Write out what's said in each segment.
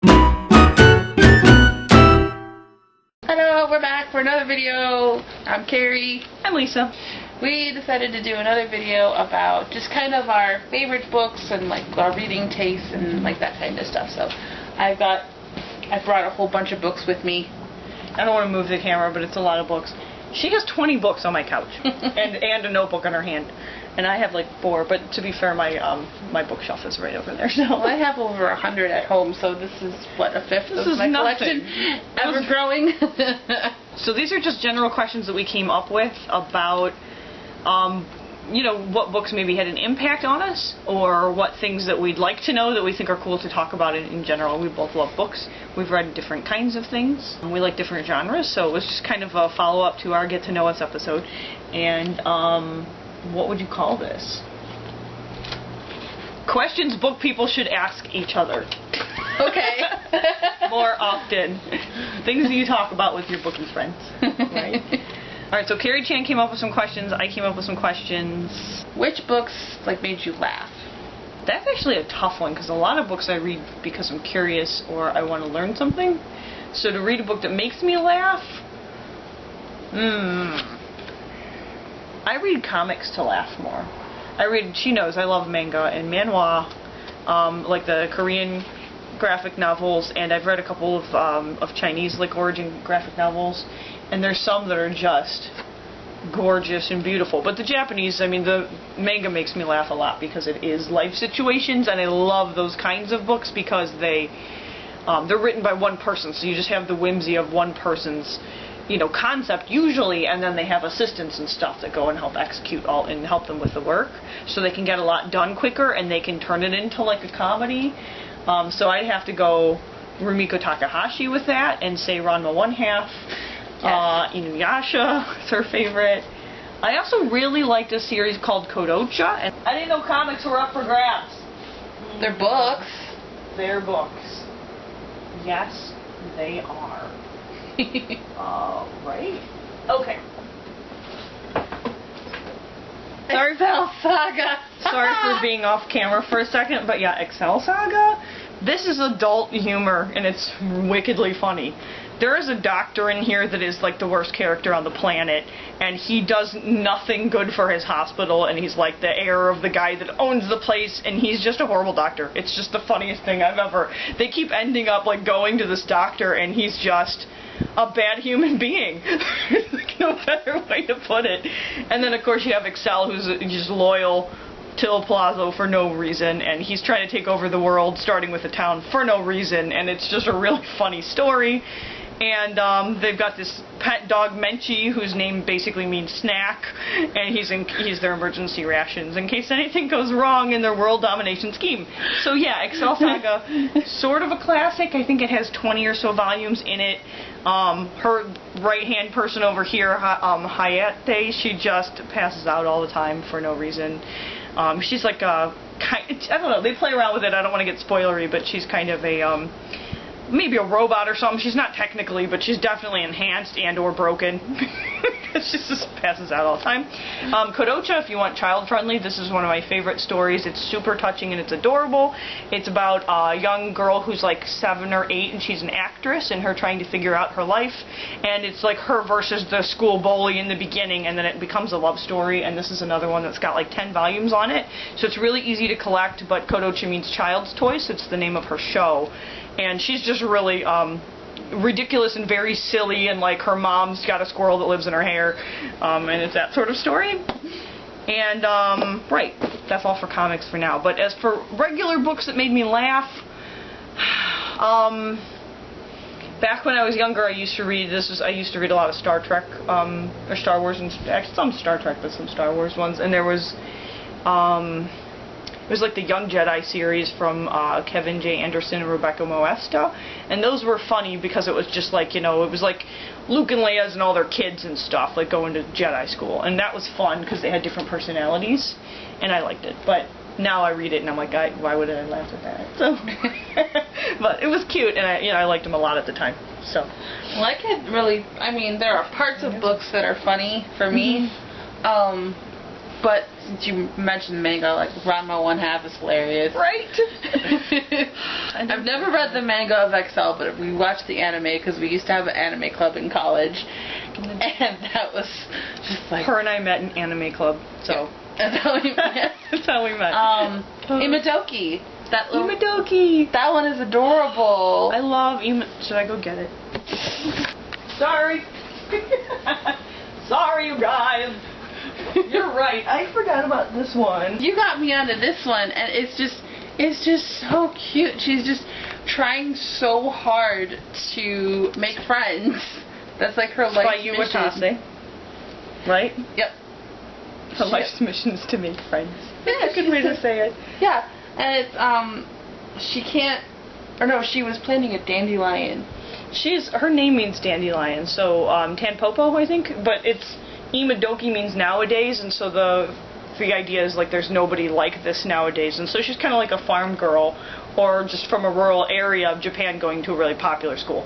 Hello, we're back for another video. I'm Carrie. I'm Lisa. We decided to do another video about just kind of our favorite books and like our reading tastes and like that kind of stuff. So I brought a whole bunch of books with me. I don't want to move the camera, but it's a lot of books. She has 20 books on my couch and a notebook in her hand. And I have like 4, but to be fair, my bookshelf is right over there. So well, I have over 100 at home, so this is what, a fifth of my collection ever growing. So these are just general questions that we came up with about you know, what books maybe had an impact on us, or what things that we'd like to know that we think are cool to talk about in general. We both love books. We've read different kinds of things. We like different genres, so it was just kind of a follow-up to our Get to Know Us episode. And what would you call this? Questions book people should ask each other. Okay. More often. Things that you talk about with your bookie friends. Right? Alright, so Carrie Chan came up with some questions, I came up with some questions. Which books like made you laugh? That's actually a tough one, because a lot of books I read because I'm curious or I want to learn something. So to read a book that makes me laugh, I read comics to laugh more. She knows I love manga and manhwa, like the Korean graphic novels, and I've read a couple of Chinese like origin graphic novels, and there's some that are just gorgeous and beautiful. But the Japanese, I mean, the manga makes me laugh a lot because it is life situations, and I love those kinds of books because they're written by one person, so you just have the whimsy of one person's, you know, concept usually, and then they have assistants and stuff that go and help execute all and help them with the work, so they can get a lot done quicker and they can turn it into like a comedy. So I'd have to go Rumiko Takahashi with that, and say Ranma One Half. Yes. Inuyasha is her favorite. I also really liked a series called Kodocha, and I didn't know comics were up for grabs. They're books. They're books. Yes, they are. Right. Okay. Excel Saga. Sorry for being off camera for a second, but yeah, Excel Saga. This is adult humor, and it's wickedly funny. There is a doctor in here that is like the worst character on the planet, and he does nothing good for his hospital, and he's like the heir of the guy that owns the place, and he's just a horrible doctor. It's just the funniest thing I've ever... They keep ending up like going to this doctor, and he's just a bad human being. There's like no better way to put it. And then of course you have Excel, who's just loyal to Plazo for no reason, and he's trying to take over the world, starting with the town for no reason, and it's just a really funny story. And they've got this pet dog, Menchie, whose name basically means snack, and he's their emergency rations in case anything goes wrong in their world domination scheme. So yeah, Excel Saga, sort of a classic. I think it has 20 or so volumes in it. Her right-hand person over here, Hayate, she just passes out all the time for no reason. She's like a, I don't know, they play around with it, I don't want to get spoilery, but she's kind of a, maybe a robot or something. She's not technically, but she's definitely enhanced and or broken. She just passes out all the time. Kodocha, if you want child-friendly, this is one of my favorite stories. It's super touching and it's adorable. It's about a young girl who's like 7 or 8, and she's an actress, and her trying to figure out her life. And it's like her versus the school bully in the beginning, and then it becomes a love story. And this is another one that's got like 10 volumes on it. So it's really easy to collect, but Kodocha means child's toy, so it's the name of her show. And she's just really ridiculous and very silly, and like her mom's got a squirrel that lives in her hair, and it's that sort of story. And right, that's all for comics for now. But as for regular books that made me laugh, back when I was younger, I used to read a lot of Star Trek or Star Wars, and actually some Star Trek, but some Star Wars ones. And there was it was like the Young Jedi series from Kevin J. Anderson and Rebecca Moesta, and those were funny because it was just like, you know, it was like Luke and Leia's and all their kids and stuff, like going to Jedi school, and that was fun because they had different personalities, and I liked it. But now I read it and I'm like, why would I laugh at that? So, but it was cute, and I liked them a lot at the time. So, well, I can't really. I mean, there are parts of books that are funny for me. But since you mentioned manga, like Ranma 1/2 is hilarious. Right? I've never read the manga of XL, but we watched the anime because we used to have an anime club in college. And that was just like... Her and I met in anime club, so... That's how we met. That's how we met. Imadoki. Imadoki! That one is adorable. I love Should I go get it? Sorry. Sorry, you guys. You're right. I forgot about this one. You got me onto this one, and it's just so cute. She's just trying so hard to make friends. That's like her life's mission. Watase. Right? Yep. Her life's mission is to make friends. Yeah, that's a good way to say it. Yeah, and it's she was planning a dandelion. Her name means dandelion, so Tanpopo, I think, but it's Imadoki means nowadays, and so the idea is like there's nobody like this nowadays, and so she's kind of like a farm girl or just from a rural area of Japan going to a really popular school,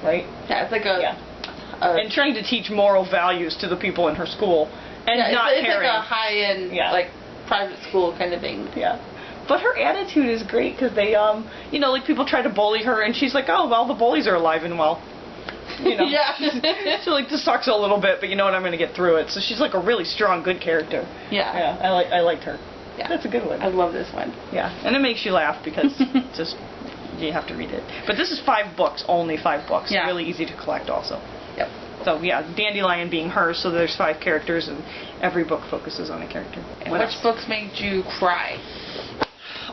right? Yeah, it's like and trying to teach moral values to the people in her school, and not it's caring. like a high-end like private school kind of thing. Yeah. But her attitude is great because they, like people try to bully her, and she's like, oh, well, the bullies are alive and well. You know? Yeah. So, like, this sucks a little bit, but you know what, I'm going to get through it. So she's, like, a really strong, good character. Yeah. Yeah, I liked her. Yeah. That's a good one. I love this one. Yeah, and it makes you laugh because just, you have to read it. But this is 5 books, only 5 books. Yeah. Really easy to collect also. Yep. So, yeah, Dandelion being her, so there's 5 characters, and every book focuses on a character. Which books made you cry?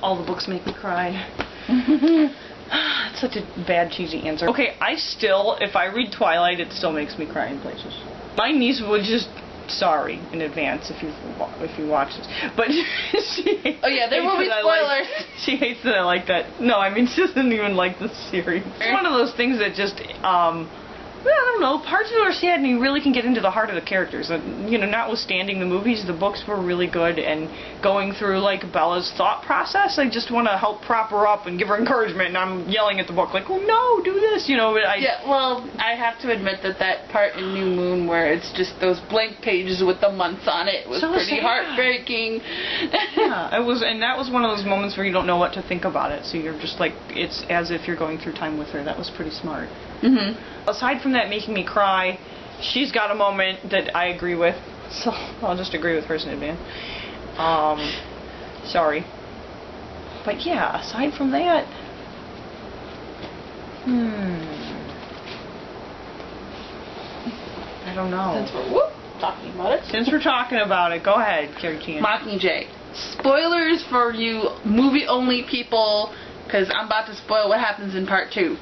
All the books make me cry. It's such a bad, cheesy answer. Okay, if I read Twilight, it still makes me cry in places. My niece would just... Sorry in advance if you watch this. But she oh yeah, there will be spoilers. She hates that I like that. No, I mean, she doesn't even like the series. It's one of those things that just... I don't know, parts of it are sad, and you really can get into the heart of the characters. And, notwithstanding the movies, the books were really good, and going through, like, Bella's thought process, I just want to help prop her up and give her encouragement, and I'm yelling at the book, like, oh no, do this, Yeah, well, I have to admit that part in New Moon where it's just those blank pages with the months on it was pretty heartbreaking. Yeah, and that was one of those moments where you don't know what to think about it, so you're just like, it's as if you're going through time with her. That was pretty smart. Aside from that making me cry, she's got a moment that I agree with, so I'll just agree with hers in advance. Sorry. But yeah, aside from that, I don't know. Since we're talking about it, go ahead, Carrie Chan. Mockingjay. Spoilers for you movie-only people, because I'm about to spoil what happens in part 2.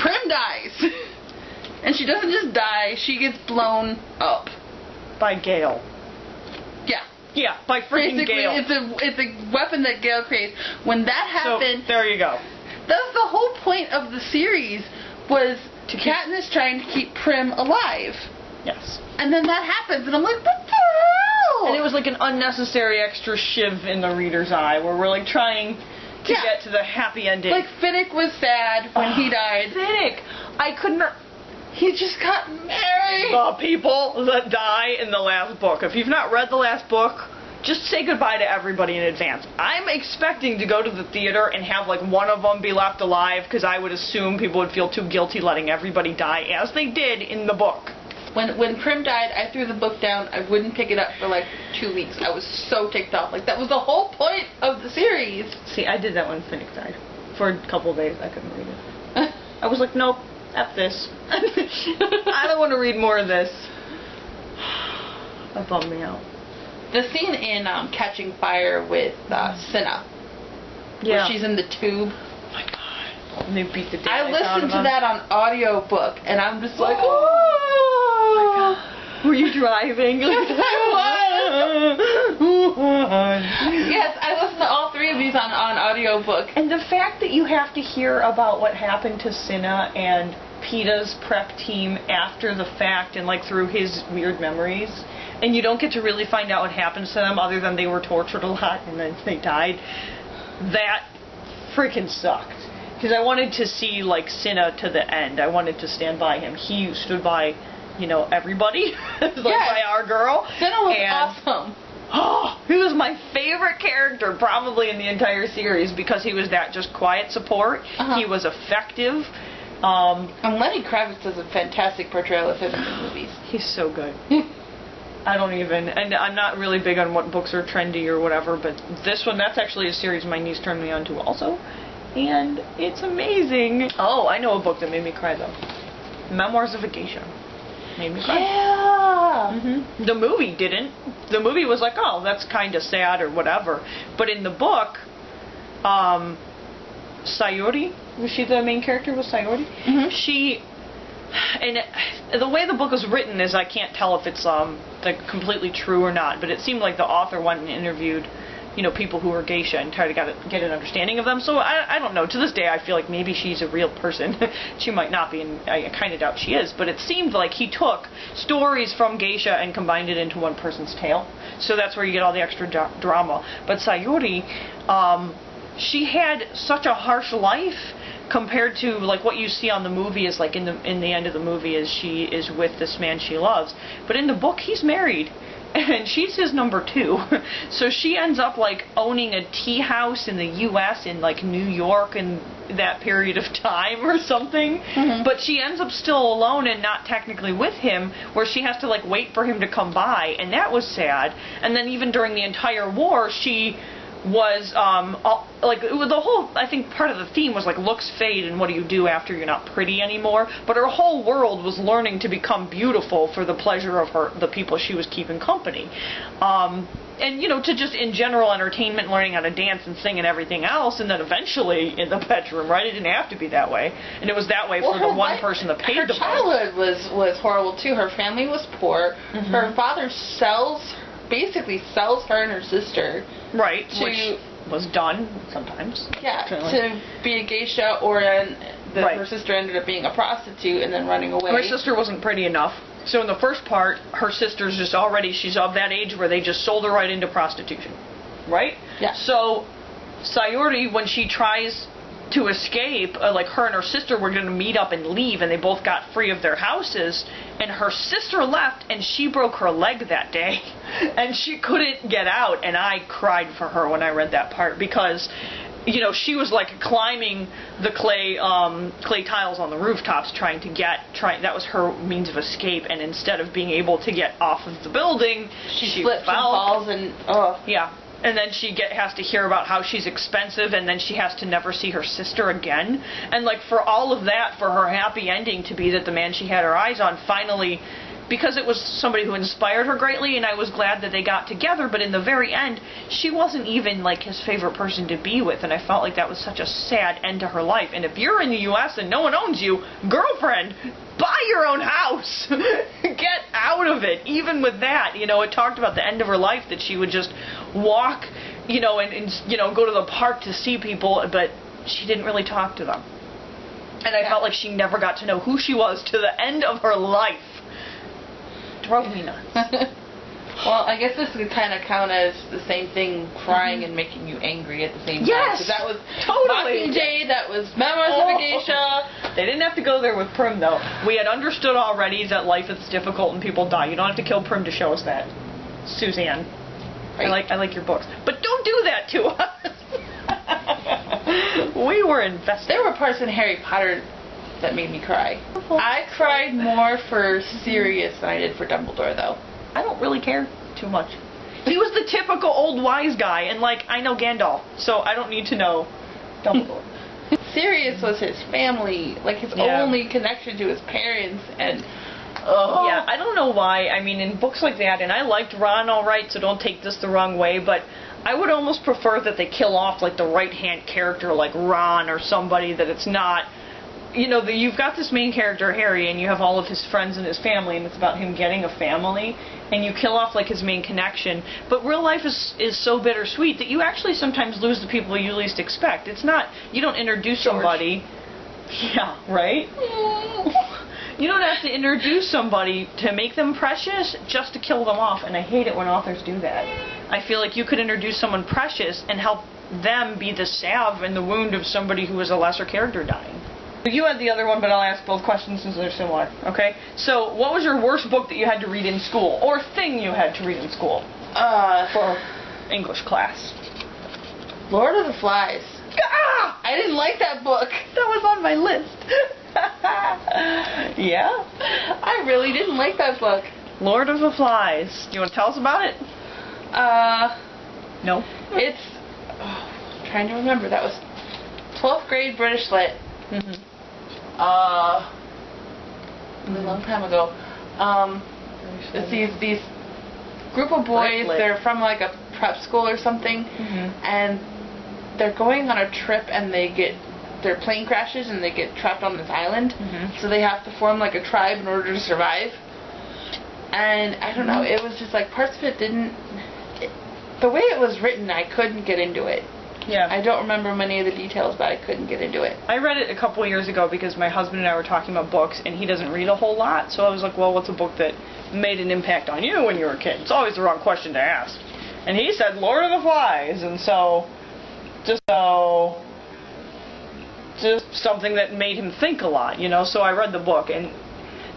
Prim dies! And she doesn't just die, she gets blown up. By Gale. Yeah. Yeah, by freaking Gale. It's a weapon that Gale creates. When that happened... So, there you go. That's the whole point of the series, was Katniss trying to keep Prim alive. Yes. And then that happens, and I'm like, what the hell? And it was like an unnecessary extra shiv in the reader's eye, where we're like trying to get to the happy ending. Like, Finnick was sad when he died. Finnick! I couldn't... He just got married! The people that die in the last book. If you've not read the last book, just say goodbye to everybody in advance. I'm expecting to go to the theater and have like one of them be left alive, because I would assume people would feel too guilty letting everybody die, as they did in the book. When Prim died, I threw the book down. I wouldn't pick it up for like 2 weeks. I was so ticked off. Like, that was the whole point of the series. See, I did that when Finnick died. For a couple of days, I couldn't read it. I was like, nope, F this. I don't want to read more of this. That bummed me out. The scene in Catching Fire with Cinna, where she's in the tube. Oh my god. And they beat the daylight I listened to that on audiobook, and I'm just like, were you driving? Yes, I listened to all 3 of these on audiobook. And the fact that you have to hear about what happened to Cinna and PETA's prep team after the fact and like through his weird memories, and you don't get to really find out what happens to them other than they were tortured a lot and then they died, that freaking sucked. Because I wanted to see like Cinna to the end. I wanted to stand by him. He stood by, everybody. By our girl. Cinna was awesome. Oh, he was my favorite character probably in the entire series because he was that just quiet support. He was effective. And Lenny Kravitz does a fantastic portrayal of him in the movies. He's so good. I don't even, and I'm not really big on what books are trendy or whatever, but this one, that's actually a series my niece turned me on to also, and it's amazing. Oh, I know a book that made me cry though. Memoirs of a Geisha. Made me cry. Yeah! The movie didn't. The movie was like, oh, that's kind of sad or whatever. But in the book, Sayori, was she the main character? Was Sayori? She, and the way the book was written is I can't tell if it's like completely true or not. But it seemed like the author went and interviewed, you know, people who were geisha and tried to get an understanding of them. So I don't know. To this day, I feel like maybe she's a real person. She might not be, and I kind of doubt she is. But it seemed like he took stories from geisha and combined it into one person's tale. So that's where you get all the extra drama. But Sayori, she had such a harsh life compared to like what you see on the movie is like in the end of the movie is she is with this man she loves. But in the book, he's married. And she's his number 2. So she ends up like owning a tea house in the U.S. in like New York in that period of time or something. But she ends up still alone and not technically with him, where she has to like wait for him to come by. And that was sad. And then even during the entire war, she was like the whole, I think part of the theme was like looks fade and what do you do after you're not pretty anymore, but her whole world was learning to become beautiful for the pleasure of the people she was keeping company, and you know, to just in general entertainment, learning how to dance and sing and everything else, and then eventually in the bedroom, right? It didn't have to be that way, and it was that way for the one person that paid the most. Her childhood was horrible too. Her family was poor. Her father basically sells her and her sister. Right, which was done sometimes. Yeah, to be a geisha, or her sister ended up being a prostitute and then running away. Her sister wasn't pretty enough. So in the first part, her sister's just already, she's of that age where they just sold her right into prostitution. Right? Yeah. So Sayori, when she tries to escape, like her and her sister were going to meet up and leave, and they both got free of their houses, and her sister left, and she broke her leg that day, and she couldn't get out, and I cried for her when I read that part, because, you know, she was like climbing the clay tiles on the rooftops that was her means of escape, and instead of being able to get off of the building, she slips and falls, and yeah. And then she has to hear about how she's expensive, and then she has to never see her sister again. And like for all of that, for her happy ending to be that the man she had her eyes on finally, because it was somebody who inspired her greatly, and I was glad that they got together, but in the very end, she wasn't even like his favorite person to be with, and I felt like that was such a sad end to her life. And if you're in the U.S. and no one owns you, girlfriend, buy your own house. Get out of it. Even with that, you know, it talked about the end of her life that she would just walk, you know, and you know, go to the park to see people, but she didn't really talk to them. And I felt like she never got to know who she was to the end of her life. Drove me nuts. Well, I guess this could kind of count as the same thing, crying and making you angry at the same time. Yes! Because that was totally. Mockingjay, that was Memoirs of a Geisha. They didn't have to go there with Prim, though. We had understood already that life is difficult and people die. You don't have to kill Prim to show us that. Suzanne. Right. I like your books. But don't do that to us. We were invested. There were parts in Harry Potter that made me cry. I cried more for Sirius than I did for Dumbledore, though. I don't really care too much. He was the typical old wise guy, and like, I know Gandalf, so I don't need to know Dumbledore. Sirius was his family, like his only connection to his parents, and yeah, I don't know why. I mean, in books like that, and I liked Ron alright, so don't take this the wrong way, but I would almost prefer that they kill off like the right-hand character like Ron or somebody, that it's not, you know, you've got this main character, Harry, and you have all of his friends and his family, and it's about him getting a family, and you kill off like his main connection. But real life is so bittersweet that you actually sometimes lose the people you least expect. It's not, you don't introduce somebody. Yeah, right? You don't have to introduce somebody to make them precious just to kill them off, and I hate it when authors do that. I feel like you could introduce someone precious and help them be the salve in the wound of somebody who is a lesser character dying. You had the other one, but I'll ask both questions since they're similar, okay? So, what was your worst book that you had to read in school, or thing you had to read in school? For English class. Lord of the Flies. Ah! I didn't like that book. That was on my list. Yeah? I really didn't like that book. Lord of the Flies. Do you want to tell us about it? No. It's... I'm trying to remember. That was 12th grade British Lit. Mm-hmm. A long time ago. It's these group of boys. They're from like a prep school or something, and they're going on a trip, and their plane crashes, and they get trapped on this island. So they have to form like a tribe in order to survive. And I don't know. It was just like parts of it didn't. The way it was written, I couldn't get into it. Yeah. I don't remember many of the details, but I couldn't get into it. I read it a couple of years ago because my husband and I were talking about books, and he doesn't read a whole lot, so I was like, well, what's a book that made an impact on you when you were a kid? It's always the wrong question to ask. And he said Lord of the Flies, and so just something that made him think a lot, you know, so I read the book, and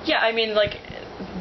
yeah, I mean, like,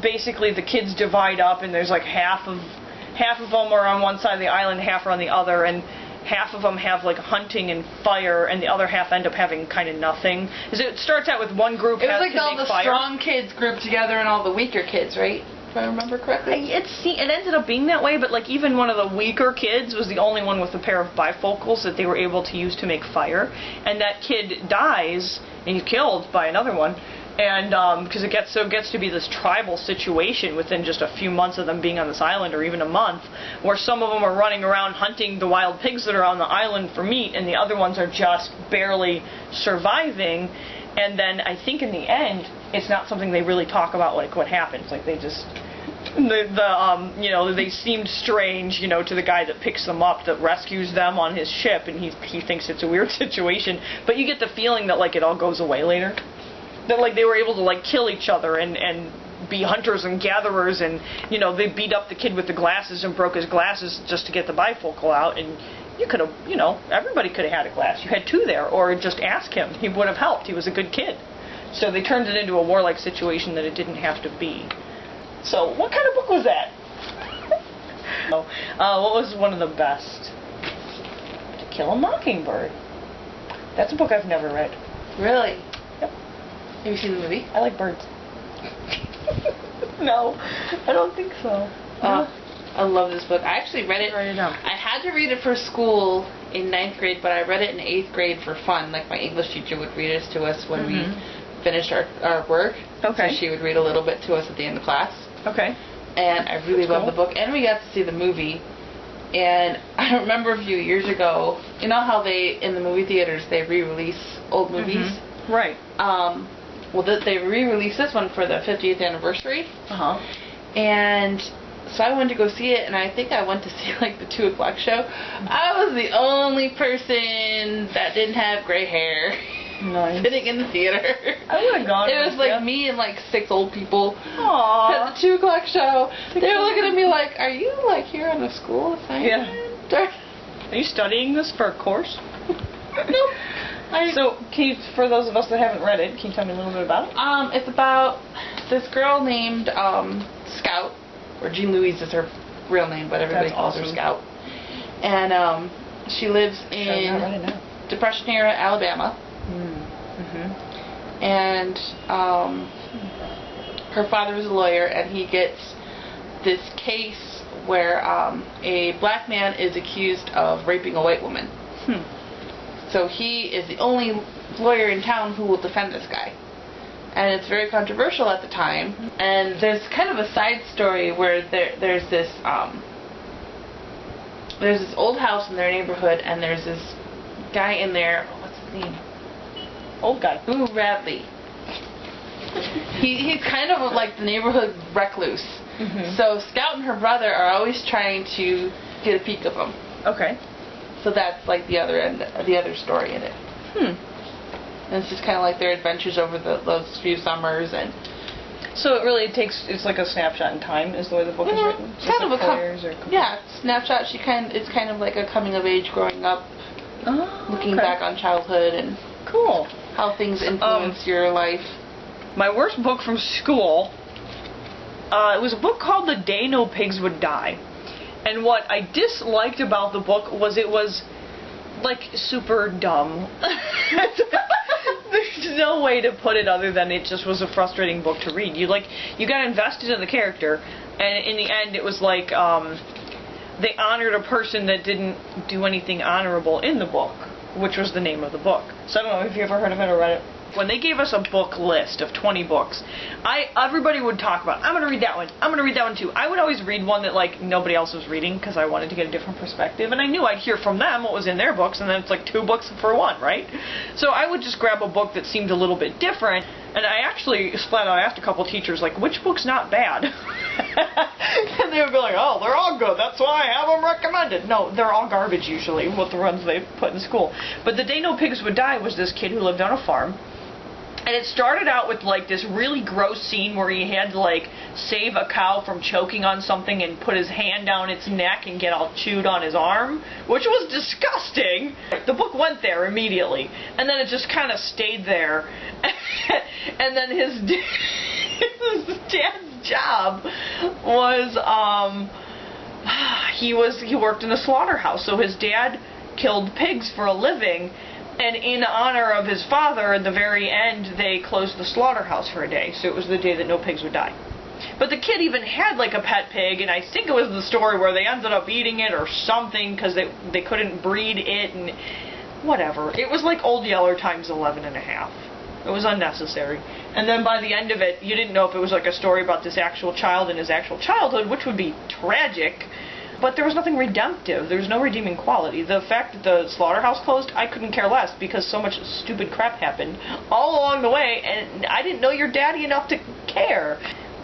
basically the kids divide up, and there's like half of them are on one side of the island, half are on the other, and half of them have like hunting and fire, and the other half end up having kind of nothing. It starts out with one group. It was like all the strong kids grouped together and all the weaker kids, right? If I remember correctly. It ended up being that way, but like even one of the weaker kids was the only one with a pair of bifocals that they were able to use to make fire, and that kid dies and he's killed by another one. And because it gets to be this tribal situation within just a few months of them being on this island, or even a month, where some of them are running around hunting the wild pigs that are on the island for meat, and the other ones are just barely surviving. And then I think in the end, it's not something they really talk about, like what happens. Like they just they seemed strange, you know, to the guy that picks them up, that rescues them on his ship, and he thinks it's a weird situation. But you get the feeling that like it all goes away later. That like they were able to like kill each other and be hunters and gatherers, and you know they beat up the kid with the glasses and broke his glasses just to get the bifocal out, and you could have, you know, everybody could have had a glass. You had two there, or just ask him. He would have helped. He was a good kid. So they turned it into a warlike situation that it didn't have to be. So what kind of book was that? What was one of the best? To Kill a Mockingbird. That's a book I've never read. Really? Yep. Have you seen the movie? I like birds. No, I don't think so. I love this book. I actually read it. I had to read it for school in 9th grade, but I read it in 8th grade for fun. Like my English teacher would read it to us when we finished our work. Okay. So she would read a little bit to us at the end of class. Okay. And I really loved the book. And we got to see the movie. And I remember a few years ago, you know how in the movie theaters, they re-release old movies? Right. Well, they re-released this one for the 50th anniversary. And so I went to go see it, and I think I went to see like the 2 o'clock show. I was the only person that didn't have gray hair. Nice. Sitting in the theater. I would have gone. It was like me and like 6 old people Aww. at the 2 o'clock show. They were looking at me like, "Are you like here on a school assignment?" Yeah. Are you studying this for a course? Nope. So, for those of us that haven't read it, can you tell me a little bit about it? It's about this girl named Scout, or Jean Louise is her real name, but everybody calls her Scout. And she lives in Depression era Alabama. And her father is a lawyer, and he gets this case where a black man is accused of raping a white woman. So he is the only lawyer in town who will defend this guy. And it's very controversial at the time. And there's kind of a side story where there's this old house in their neighborhood, and there's this guy in there. What's his name? Old guy. Boo Radley. He's kind of like the neighborhood recluse. So Scout and her brother are always trying to get a peek of him. Okay. So that's like the other story in it. And it's just kind of like their adventures over those few summers. And so it really it's like a snapshot in time, is the way the book is written. It's kind of snapshot. It's kind of like a coming of age, growing up, looking back on childhood and how things influence your life. My worst book from school. It was a book called The Day No Pigs Would Die. And what I disliked about the book was it was, like, super dumb. There's no way to put it other than it just was a frustrating book to read. You got invested in the character, and in the end it was like, they honored a person that didn't do anything honorable in the book, which was the name of the book. So I don't know if you ever heard of it or read it. When they gave us a book list of 20 books, everybody would talk about, I'm going to read that one, I'm going to read that one too. I would always read one that like nobody else was reading because I wanted to get a different perspective, and I knew I'd hear from them what was in their books, and then it's like 2 books for one, right? So I would just grab a book that seemed a little bit different, and I actually flat out asked a couple teachers, like, which book's not bad? And they would be like, oh, they're all good, that's why I have them recommended. No, they're all garbage usually, with the ones they put in school. But The Day No Pigs Would Die was this kid who lived on a farm. And it started out with, like, this really gross scene where he had to, like, save a cow from choking on something and put his hand down its neck and get all chewed on his arm, which was disgusting. The book went there immediately, and then it just kind of stayed there. And then his dad's job was, he worked in a slaughterhouse, so his dad killed pigs for a living. And in honor of his father, at the very end, they closed the slaughterhouse for a day. So it was the day that no pigs would die. But the kid even had, like, a pet pig, and I think it was the story where they ended up eating it or something because they couldn't breed it, and whatever. It was like Old Yeller times 11 and a half. It was unnecessary. And then by the end of it, you didn't know if it was like a story about this actual child and his actual childhood, which would be tragic. But there was nothing redemptive. There was no redeeming quality. The fact that the slaughterhouse closed, I couldn't care less because so much stupid crap happened all along the way, and I didn't know your daddy enough to care.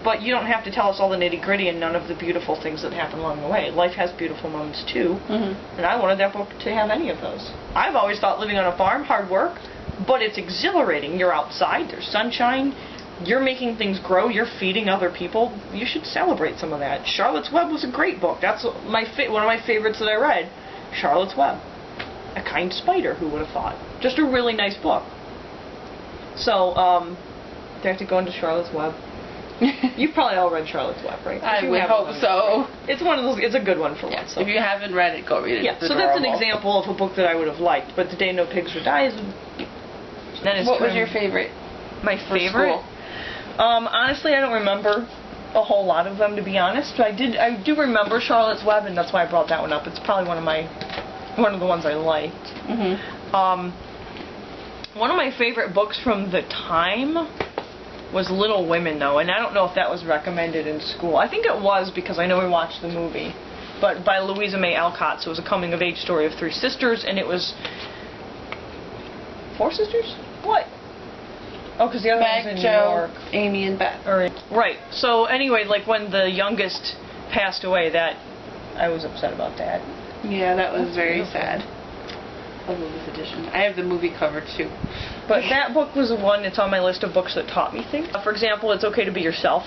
But you don't have to tell us all the nitty-gritty and none of the beautiful things that happen along the way. Life has beautiful moments too, and I wanted that book to have any of those. I've always thought living on a farm, hard work, but it's exhilarating. You're outside, there's sunshine, you're making things grow, you're feeding other people. You should celebrate some of that. Charlotte's Web was a great book. That's one of my favorites that I read. Charlotte's Web. A Kind Spider, who would have thought? Just a really nice book. So, do I have to go into Charlotte's Web? You've probably all read Charlotte's Web, right? I would hope so. It's one of those. It's a good one for once. So. If you haven't read it, go read it. Yeah, so that's an example of a book that I would have liked. But The Day No Pigs Would Die is. What was your favorite? My favorite? Honestly, I don't remember a whole lot of them, to be honest. But I do remember Charlotte's Web, and that's why I brought that one up. It's probably one of the ones I liked. One of my favorite books from the time was Little Women, though, and I don't know if that was recommended in school. I think it was because I know we watched the movie, but by Louisa May Alcott. So it was a coming-of-age story of 3 sisters, and it was 4 sisters? What? Oh, because the other one's in New York. Amy, and Beth. Right. So anyway, like when the youngest passed away, that I was upset about that. Yeah, that was very sad. I love this edition. I have the movie cover too. But that book was the one that's on my list of books that taught me things. For example, it's okay to be yourself.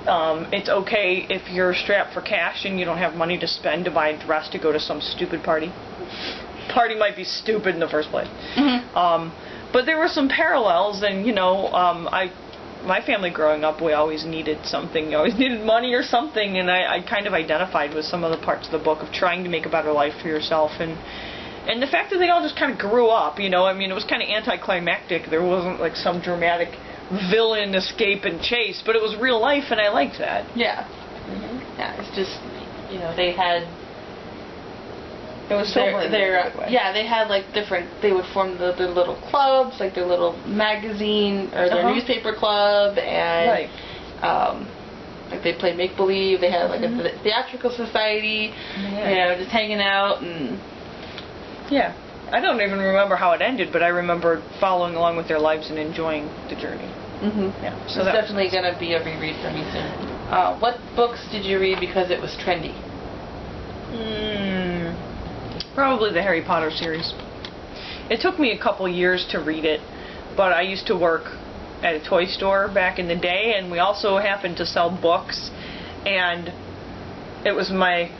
It's okay if you're strapped for cash and you don't have money to spend to buy a dress to go to some stupid party. Party might be stupid in the first place. But there were some parallels, and my family growing up, we always needed something. You always needed money or something, and I kind of identified with some of the parts of the book of trying to make a better life for yourself, and the fact that they all just kind of grew up. I mean, it was kind of anticlimactic. There wasn't like some dramatic villain escape and chase, but it was real life, and I liked that. Yeah. Yeah, it's just they had. It was so they had like they would form their little clubs, like their little magazine or their newspaper club, and like they played make believe. They had like a theatrical society, just hanging out and. Yeah, I don't even remember how it ended, but I remember following along with their lives and enjoying the journey. Yeah, so it's definitely gonna be a reread for me soon. What books did you read because it was trendy? Probably the Harry Potter series. It took me a couple years to read it, but I used to work at a toy store back in the day, and we also happened to sell books, and it was my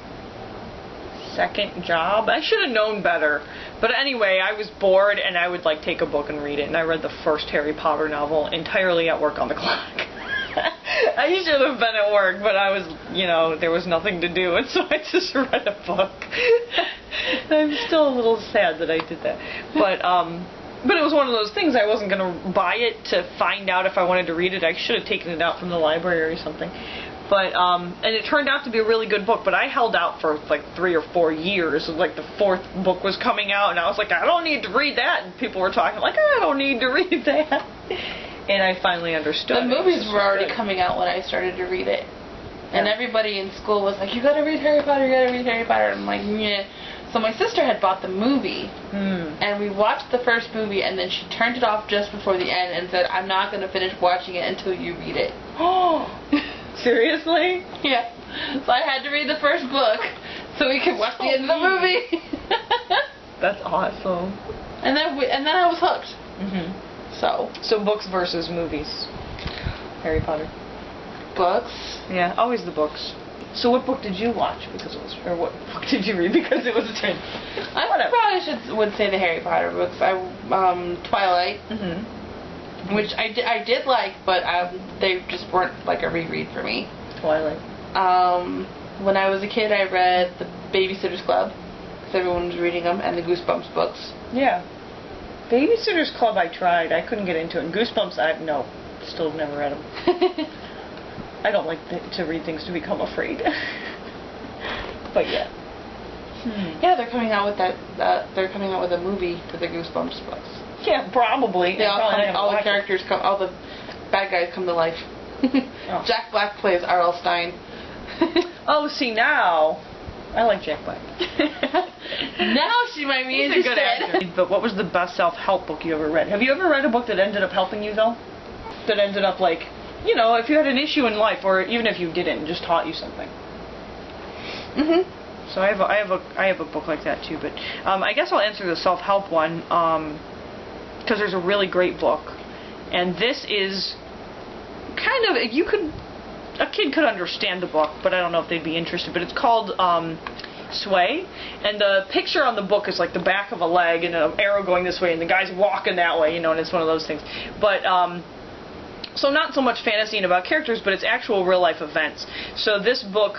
second job. I should have known better, but anyway, I was bored, and I would take a book and read it, and I read the first Harry Potter novel entirely at work on the clock. I should have been at work, but I was, there was nothing to do, and so I just read a book. I'm still a little sad that I did that. But it was one of those things, I wasn't going to buy it to find out if I wanted to read it. I should have taken it out from the library or something. But, and it turned out to be a really good book, but I held out for like 3 or 4 years. Like the 4th book was coming out, and I was like, I don't need to read that. And people were talking like, I don't need to read that. And I finally understood. The movies were already coming out when I started to read it. And everybody in school was like, you gotta read Harry Potter, you gotta read Harry Potter. And I'm like, yeah. So my sister had bought the movie, and we watched the first movie, and then she turned it off just before the end and said, I'm not going to finish watching it until you read it. Oh, seriously? Yeah. So I had to read the first book so we could watch the end of the movie. That's awesome. And then I was hooked. So books versus movies. Harry Potter. Books. Yeah, always the books. So what book did you watch or what book did you read because it was a trend? I probably would say the Harry Potter books. Twilight, which I did like, but they just weren't like a reread for me. Twilight. When I was a kid, I read the Babysitter's Club because everyone was reading them, and the Goosebumps books. Yeah. Babysitter's Club I tried. I couldn't get into it. And Goosebumps, still never read them. I don't like to read things to become afraid. But yeah. Yeah, they're coming out with that. They're coming out with a movie for the Goosebumps books. Yeah, probably. All the characters come. All the bad guys come to life. Oh. Jack Black plays R.L. Stein. Oh, see now, I like Jack Black. Now she might be He's interested. a good actor. But what was the best self-help book you ever read? Have you ever read a book that ended up helping you though? That ended up like, if you had an issue in life, or even if you didn't, just taught you something. So I have a book like that too. But I guess I'll answer the self-help one because there's a really great book, and this is kind of a kid could understand the book, but I don't know if they'd be interested. But it's called Sway, and the picture on the book is like the back of a leg and an arrow going this way, and the guy's walking that way, and it's one of those things. But so not so much fantasy and about characters, but it's actual real life events. So this book,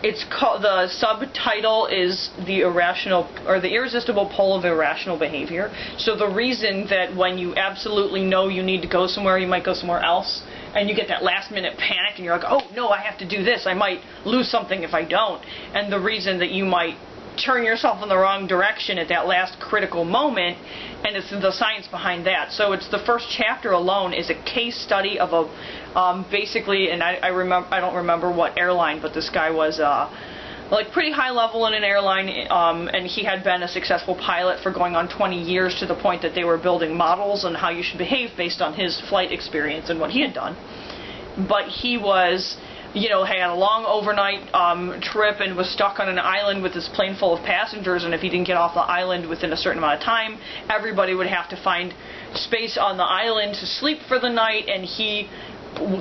it's called, the subtitle is the irresistible pull of irrational behavior. So the reason that when you absolutely know you need to go somewhere, you might go somewhere else, and you get that last minute panic and you're like, oh no, I have to do this, I might lose something if I don't. And the reason that you might turn yourself in the wrong direction at that last critical moment, and it's the science behind that. So it's the first chapter alone is a case study of a basically, and I don't remember what airline, but this guy was like pretty high level in an airline, and he had been a successful pilot for going on 20 years to the point that they were building models on how you should behave based on his flight experience and what he had done. But he was had a long overnight trip and was stuck on an island with this plane full of passengers, and if he didn't get off the island within a certain amount of time, everybody would have to find space on the island to sleep for the night, and he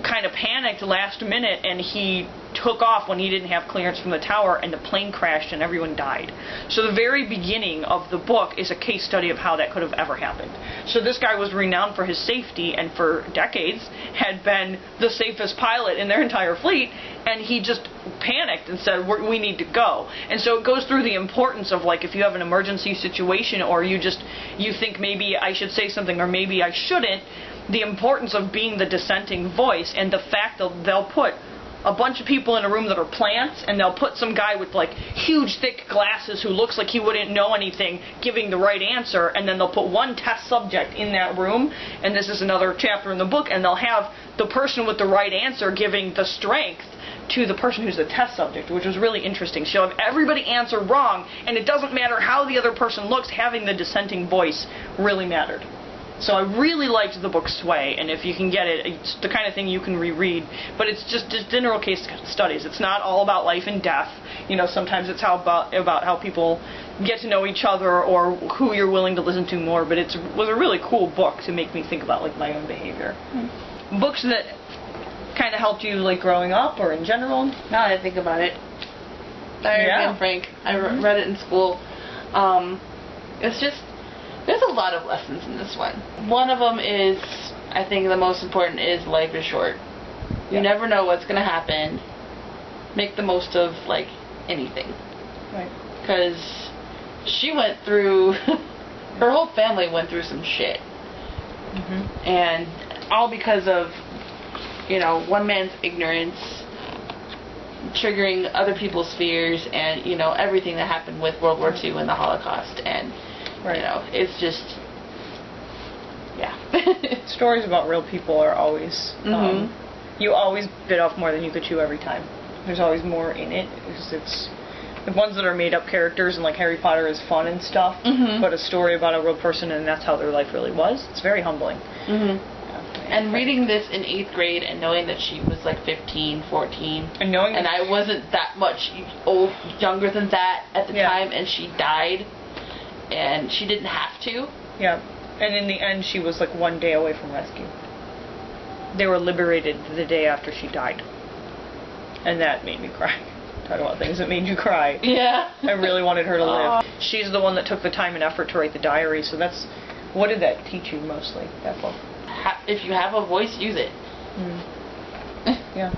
kind of panicked last minute, and he took off when he didn't have clearance from the tower, and the plane crashed and everyone died. So the very beginning of the book is a case study of how that could have ever happened. So this guy was renowned for his safety, and for decades had been the safest pilot in their entire fleet, and he just panicked and said, we need to go. And so it goes through the importance of, like, if you have an emergency situation, or you think maybe I should say something or maybe I shouldn't, the importance of being the dissenting voice, and the fact that they'll put a bunch of people in a room that are plants, and they'll put some guy with like huge thick glasses who looks like he wouldn't know anything giving the right answer, and then they'll put one test subject in that room, and this is another chapter in the book, and they'll have the person with the right answer giving the strength to the person who's the test subject, which was really interesting. So if everybody answered wrong, and it doesn't matter how the other person looks, having the dissenting voice really mattered. So I really liked the book Sway, and if you can get it, it's the kind of thing you can reread, but it's just general case studies. It's not all about life and death. Sometimes it's about how people get to know each other or who you're willing to listen to more, but it was a really cool book to make me think about like my own behavior. Books that kind of helped you like growing up or in general? Now that I think about it. Diary of Frank. I read it in school. It's just, there's a lot of lessons in this one. One of them is, I think the most important is life is short. You never know what's going to happen. Make the most of, like, anything. Right. Because she went through... her whole family went through some shit. Mm-hmm. And all because of, you know, one man's ignorance triggering other people's fears and, you know, everything that happened with World War II and the Holocaust. And, you know, it's just... Yeah. Stories about real people are always... you always bit off more than you could chew every time. There's always more in it, because it's... The ones that are made-up characters, and like Harry Potter is fun and stuff, but a story about a real person and that's how their life really was, it's very humbling. And reading this in 8th grade and knowing that she was like 15, 14, and knowing and I wasn't that much younger than that at the time, and she died, and she didn't have to. Yeah, and in the end she was like 1 day away from rescue. They were liberated the day after she died. And that made me cry. Talk about things that made you cry. Yeah. I really wanted her to live. She's the one that took the time and effort to write the diary, so that's... What did that teach you mostly, that book? If you have a voice, use it. Yeah.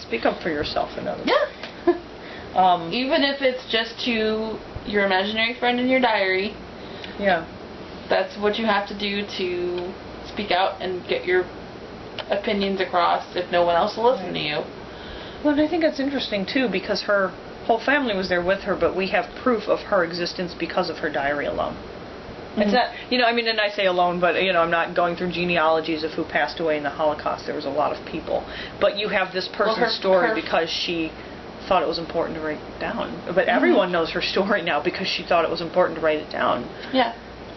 Speak up for yourself and others. Yeah. Even if it's just to your imaginary friend in your diary. Yeah. That's what you have to do to speak out and get your opinions across if no one else will listen to you. Well, and I think that's interesting, too, because her whole family was there with her, but we have proof of her existence because of her diary alone. It's not, you know, I mean, and I say alone, but, you know, I'm not going through genealogies of who passed away in the Holocaust. There was a lot of people. But you have this person's story because she thought it was important to write it down. But everyone knows her story now because she thought it was important to write it down. Yeah.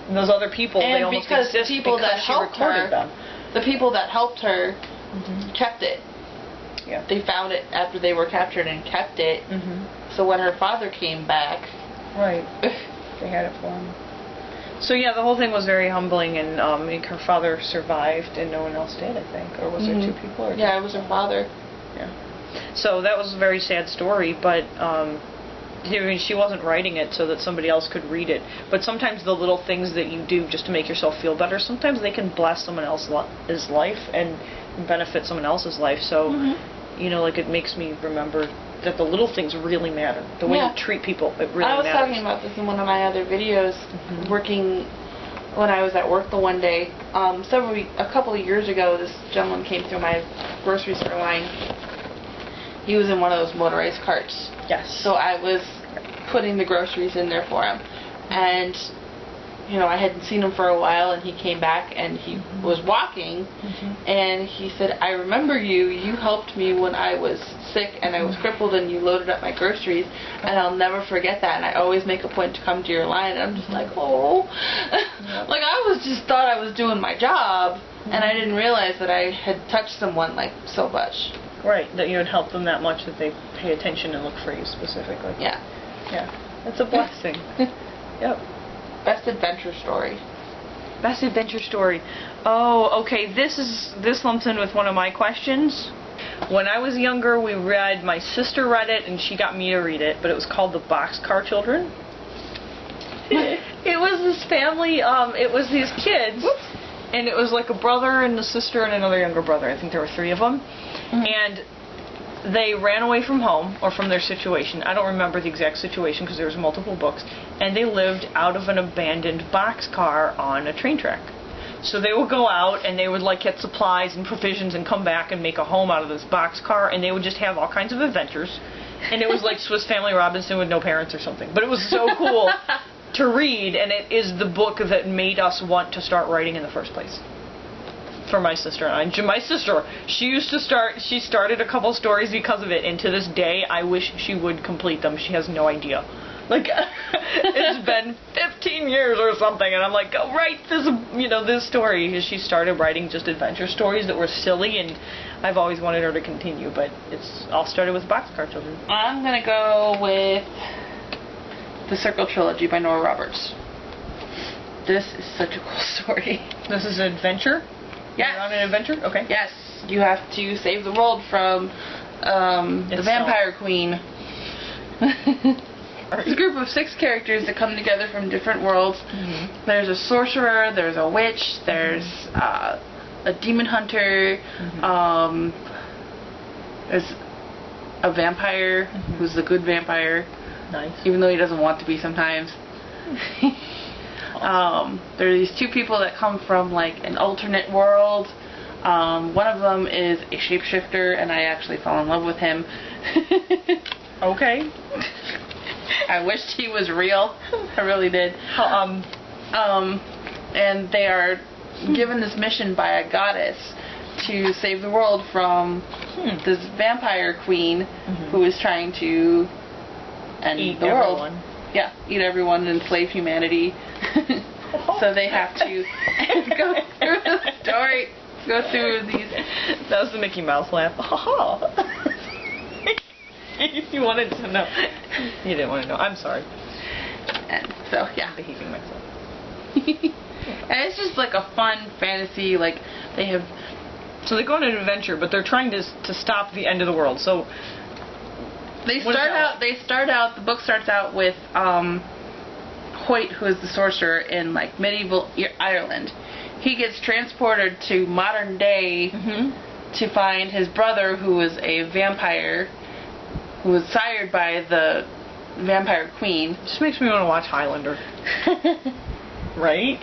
And those other people, and they almost exist because she recorded them. The people that helped her kept it. Yeah. They found it after they were captured and kept it. So when her father came back... Right. They had it for him. So yeah, the whole thing was very humbling, and her father survived and no one else did, I think. Or was there 2 people? Or yeah, it was her father. Yeah. So that was a very sad story, but... I mean, she wasn't writing it so that somebody else could read it. But sometimes the little things that you do just to make yourself feel better, sometimes they can bless someone else's life and benefit someone else's life. So, you know, like, it makes me remember that the little things really matter. The way you treat people, it really matters. I was talking about this in one of my other videos, working when I was at work the one day. A couple of years ago, this gentleman came through my grocery store line. He was in one of those motorized carts. Yes. So I was putting the groceries in there for him. And, you know, I hadn't seen him for a while, and he came back, and he was walking, and he said, I remember you. You helped me when I was sick, and I was crippled, and you loaded up my groceries, and I'll never forget that, and I always make a point to come to your line. And I'm just like, oh. Like, I just thought I was doing my job, and I didn't realize that I had touched someone, like, so much. Right, that you would help them that much that they pay attention and look for you specifically. Yeah. Yeah. That's a blessing. Yep. Best adventure story. Best adventure story. Oh, okay. This lumps in with one of my questions. When I was younger, my sister read it, and she got me to read it, but it was called The Boxcar Children. It was this family, it was these kids, and it was like a brother and a sister and another younger brother. I think there were 3 of them. And they ran away from home, or from their situation. I don't remember the exact situation because there was multiple books. And they lived out of an abandoned boxcar on a train track. So they would go out and they would like get supplies and provisions and come back and make a home out of this boxcar, and they would just have all kinds of adventures. And it was like Swiss Family Robinson with no parents or something. But it was so cool to read, and it is the book that made us want to start writing in the first place. For my sister and I. My sister, she started a couple stories because of it, and to this day, I wish she would complete them. She has no idea. Like, it's been 15 years or something, and I'm like, go write this story. She started writing just adventure stories that were silly, and I've always wanted her to continue, but it's all started with Boxcar Children. I'm gonna go with The Circle Trilogy by Nora Roberts. This is such a cool story. This is an adventure? Yes. You're on an adventure? Okay. Yes. You have to save the world from the Vampire Queen. It's a group of 6 characters that come together from different worlds. There's a sorcerer, there's a witch, there's a demon hunter. There's a vampire who's the good vampire. Nice. Even though he doesn't want to be sometimes. There are these two people that come from like an alternate world. One of them is a shapeshifter, and I actually fell in love with him. Okay. I wished he was real. I really did. And they are given this mission by a goddess to save the world from this vampire queen who is trying to end the world. Everyone. Yeah, eat everyone and enslave humanity. So they have to go through the story, go through these. That was the Mickey Mouse laugh. You wanted to know. You didn't want to know. I'm sorry. And so, yeah. I'm behaving myself. And it's just like a fun fantasy, like they have... So they go on an adventure, but they're trying to stop the end of the world. So the book starts out with Hoyt, who is the sorcerer in like medieval Ireland. He gets transported to modern day to find his brother, who is a vampire, who was sired by the vampire queen. Just makes me want to watch Highlander. Right?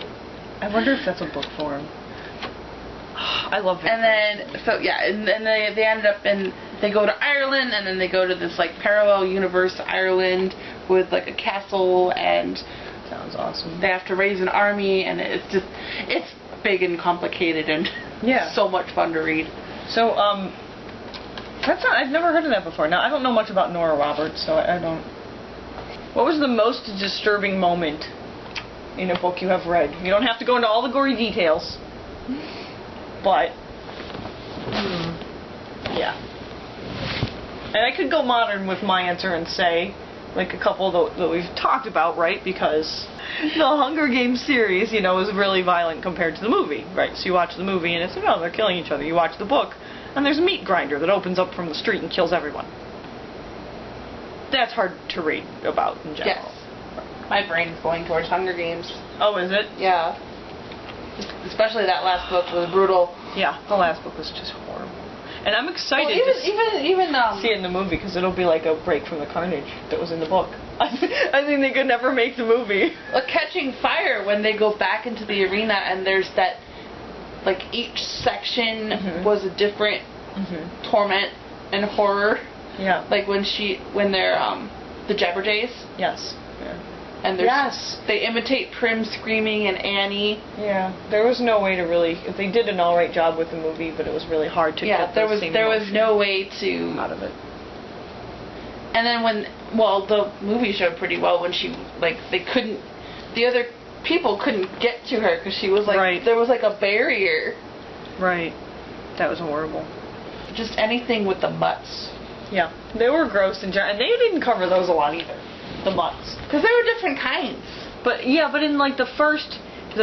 I wonder if that's a book form. I love it. And then, so yeah, and then they ended up in, they go to Ireland, and then they go to this like parallel universe Ireland with like a castle, and sounds awesome. They have to raise an army, and it's big and complicated and so much fun to read. So I've never heard of that before. Now I don't know much about Nora Roberts, so I don't. What was the most disturbing moment in a book you have read? You don't have to go into all the gory details. But, yeah. And I could go modern with my answer and say, like a couple that we've talked about, right? Because the Hunger Games series, is really violent compared to the movie, right? So you watch the movie and it's, oh, they're killing each other. You watch the book and there's a meat grinder that opens up from the street and kills everyone. That's hard to read about in general. Yes. My brain's going towards Hunger Games. Oh, is it? Yeah. Especially that last book was brutal. Yeah, the last book was just horrible. And I'm excited to see it in the movie, because it'll be like a break from the carnage that was in the book. I think they could never make the movie. Catching Fire, when they go back into the arena and there's that, like each section was a different torment and horror. Yeah. Like when they're the Jabberjays. Yes. Yeah. And they imitate Prim screaming and Annie. Yeah, there was no way to really. They did an all right job with the movie, but it was really hard to. Yeah, there was no way to out of it. And then the movie showed pretty well when the other people couldn't get to her because she was like there was like a barrier. Right. That was horrible. Just anything with the butts. Yeah, they were gross and they didn't cover those a lot either. The butts. Because there were different kinds. But in like the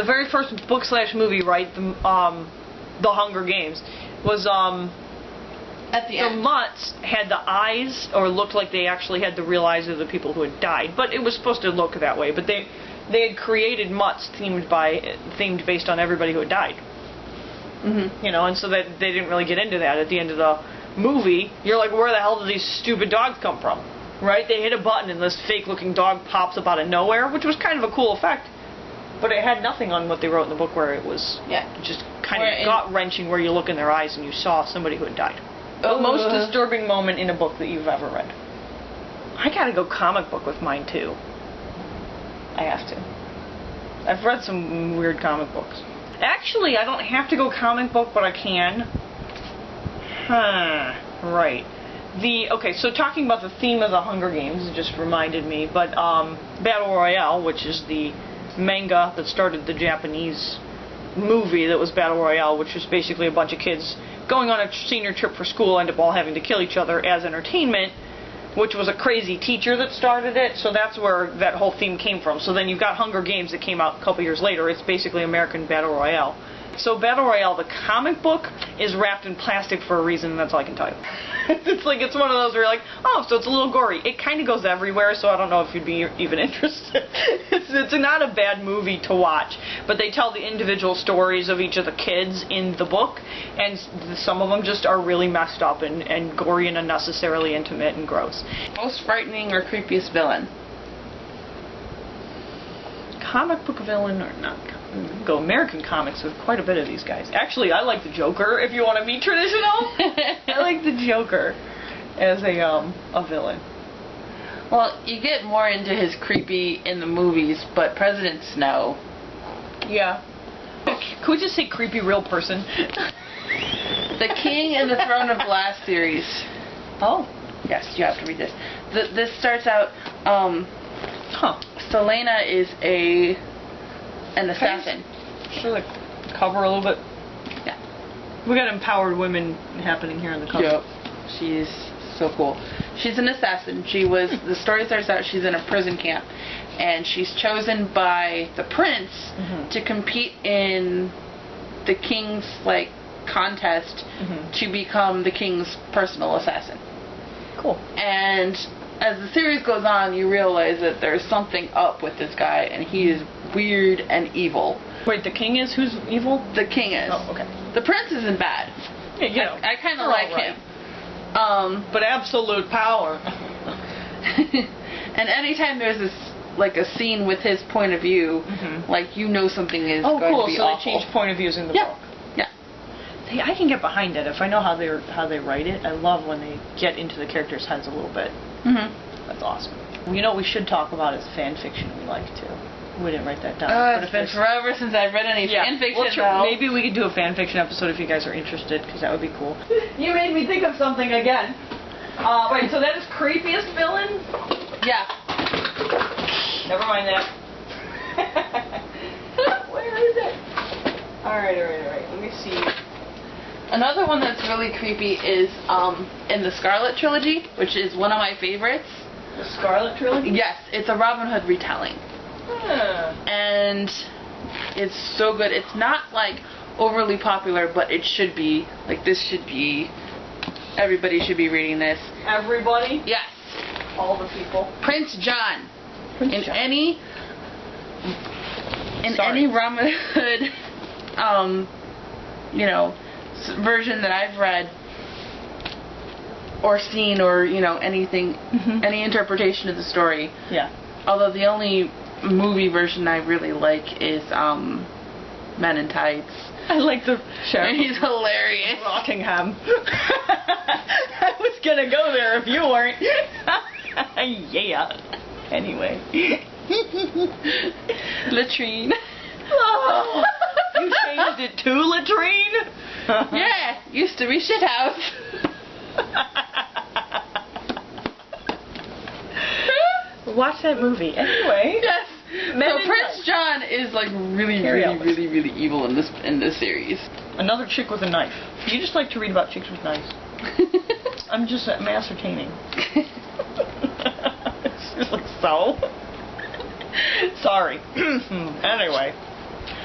very first book/movie, right? The Hunger Games was at the end. The mutts had the eyes, or looked like they actually had the real eyes of the people who had died. But it was supposed to look that way. But they had created mutts themed based on everybody who had died. And so that they didn't really get into that at the end of the movie. You're like, where the hell did these stupid dogs come from? Right? They hit a button and this fake-looking dog pops up out of nowhere, which was kind of a cool effect. But it had nothing on what they wrote in the book, where it was just kind of gut-wrenching, where you look in their eyes and you saw somebody who had died. The most disturbing moment in a book that you've ever read. I gotta go comic book with mine, too. I have to. I've read some weird comic books. Actually, I don't have to go comic book, but I can. Right. So talking about the theme of the Hunger Games, it just reminded me, but Battle Royale, which is the manga that started the Japanese movie that was Battle Royale, which was basically a bunch of kids going on a senior trip for school, end up all having to kill each other as entertainment, which was a crazy teacher that started it, so that's where that whole theme came from. So then you've got Hunger Games that came out a couple years later. It's basically American Battle Royale. So Battle Royale, the comic book, is wrapped in plastic for a reason, and that's all I can tell you. It's one of those where you're like, oh, so it's a little gory. It kind of goes everywhere, so I don't know if you'd be even interested. It's not a bad movie to watch, but they tell the individual stories of each of the kids in the book, and some of them just are really messed up and gory and unnecessarily intimate and gross. Most frightening or creepiest villain? Comic book villain or not? Go American comics with quite a bit of these guys. Actually, I like the Joker. If you want to be traditional, I like the Joker as a villain. Well, you get more into his creepy in the movies, but President Snow. Yeah. Could we just say creepy real person? The King and the Throne of Glass series. Oh. Yes, you have to read this. This starts out. Selena is an assassin. Should like cover a little bit. Yeah. We got empowered women happening here in the cover. Yep. She's so cool. She's an assassin. The story starts out she's in a prison camp, and she's chosen by the prince to compete in the king's contest to become the king's personal assassin. Cool. And as the series goes on, you realize that there's something up with this guy, and he is weird and evil. Wait, the king is? Who's evil? The king is. Oh, okay. The prince isn't bad. Yeah, you know, I kind of like him. But absolute power. And anytime there's this, a scene with his point of view, something is going to be cool. So awful. they change point of views in the book. Yeah. See, I can get behind it if I know how they write it. I love when they get into the characters' heads a little bit. That's awesome. You know what we should talk about is fan fiction we like too. We didn't write that down. It's been forever since I've read any fan fiction, though. Maybe we could do a fan fiction episode if you guys are interested, because that would be cool. You made me think of something again. Wait, so that is creepiest villain? Yeah. Never mind that. Where is it? Alright. Let me see. Another one that's really creepy is in the Scarlet Trilogy, which is one of my favorites. The Scarlet Trilogy? Yes, it's a Robin Hood retelling. And it's so good. It's not overly popular, but it should be. Everybody should be reading this. Everybody? Yes. All the people. Prince John. Any Robin Hood version that I've read or seen or anything, any interpretation of the story. Yeah. Although the only movie version I really like is Men in Tights. I like the sheriff. He's hilarious. Rockingham. I was gonna go there if you weren't. Yeah. Anyway. Latrine. Oh, you changed it to latrine? Yeah, used to be shithouse. Watch that movie. Anyway. Yes. So Prince John is really evil in this series. Another chick with a knife. You just like to read about chicks with knives. I'm ascertaining. It's just so. Sorry. Anyway.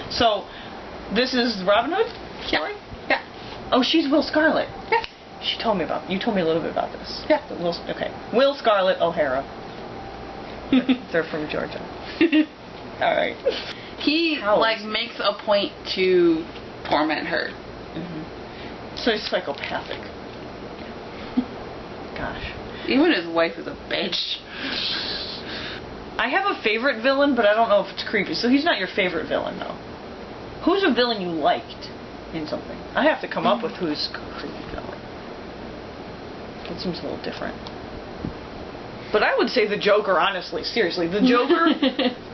So, this is Robin Hood story? Yeah. Oh, she's Will Scarlet. Yeah. You told me a little bit about this. Yeah. Will Scarlet O'Hara. They're from Georgia. Alright. He makes a point to torment her. So he's psychopathic. Gosh. Even his wife is a bitch. I have a favorite villain, but I don't know if it's creepy. So he's not your favorite villain, though. Who's a villain you liked in something? I have to come up with who's a creepy villain. That seems a little different. But I would say the Joker, honestly. Seriously. The Joker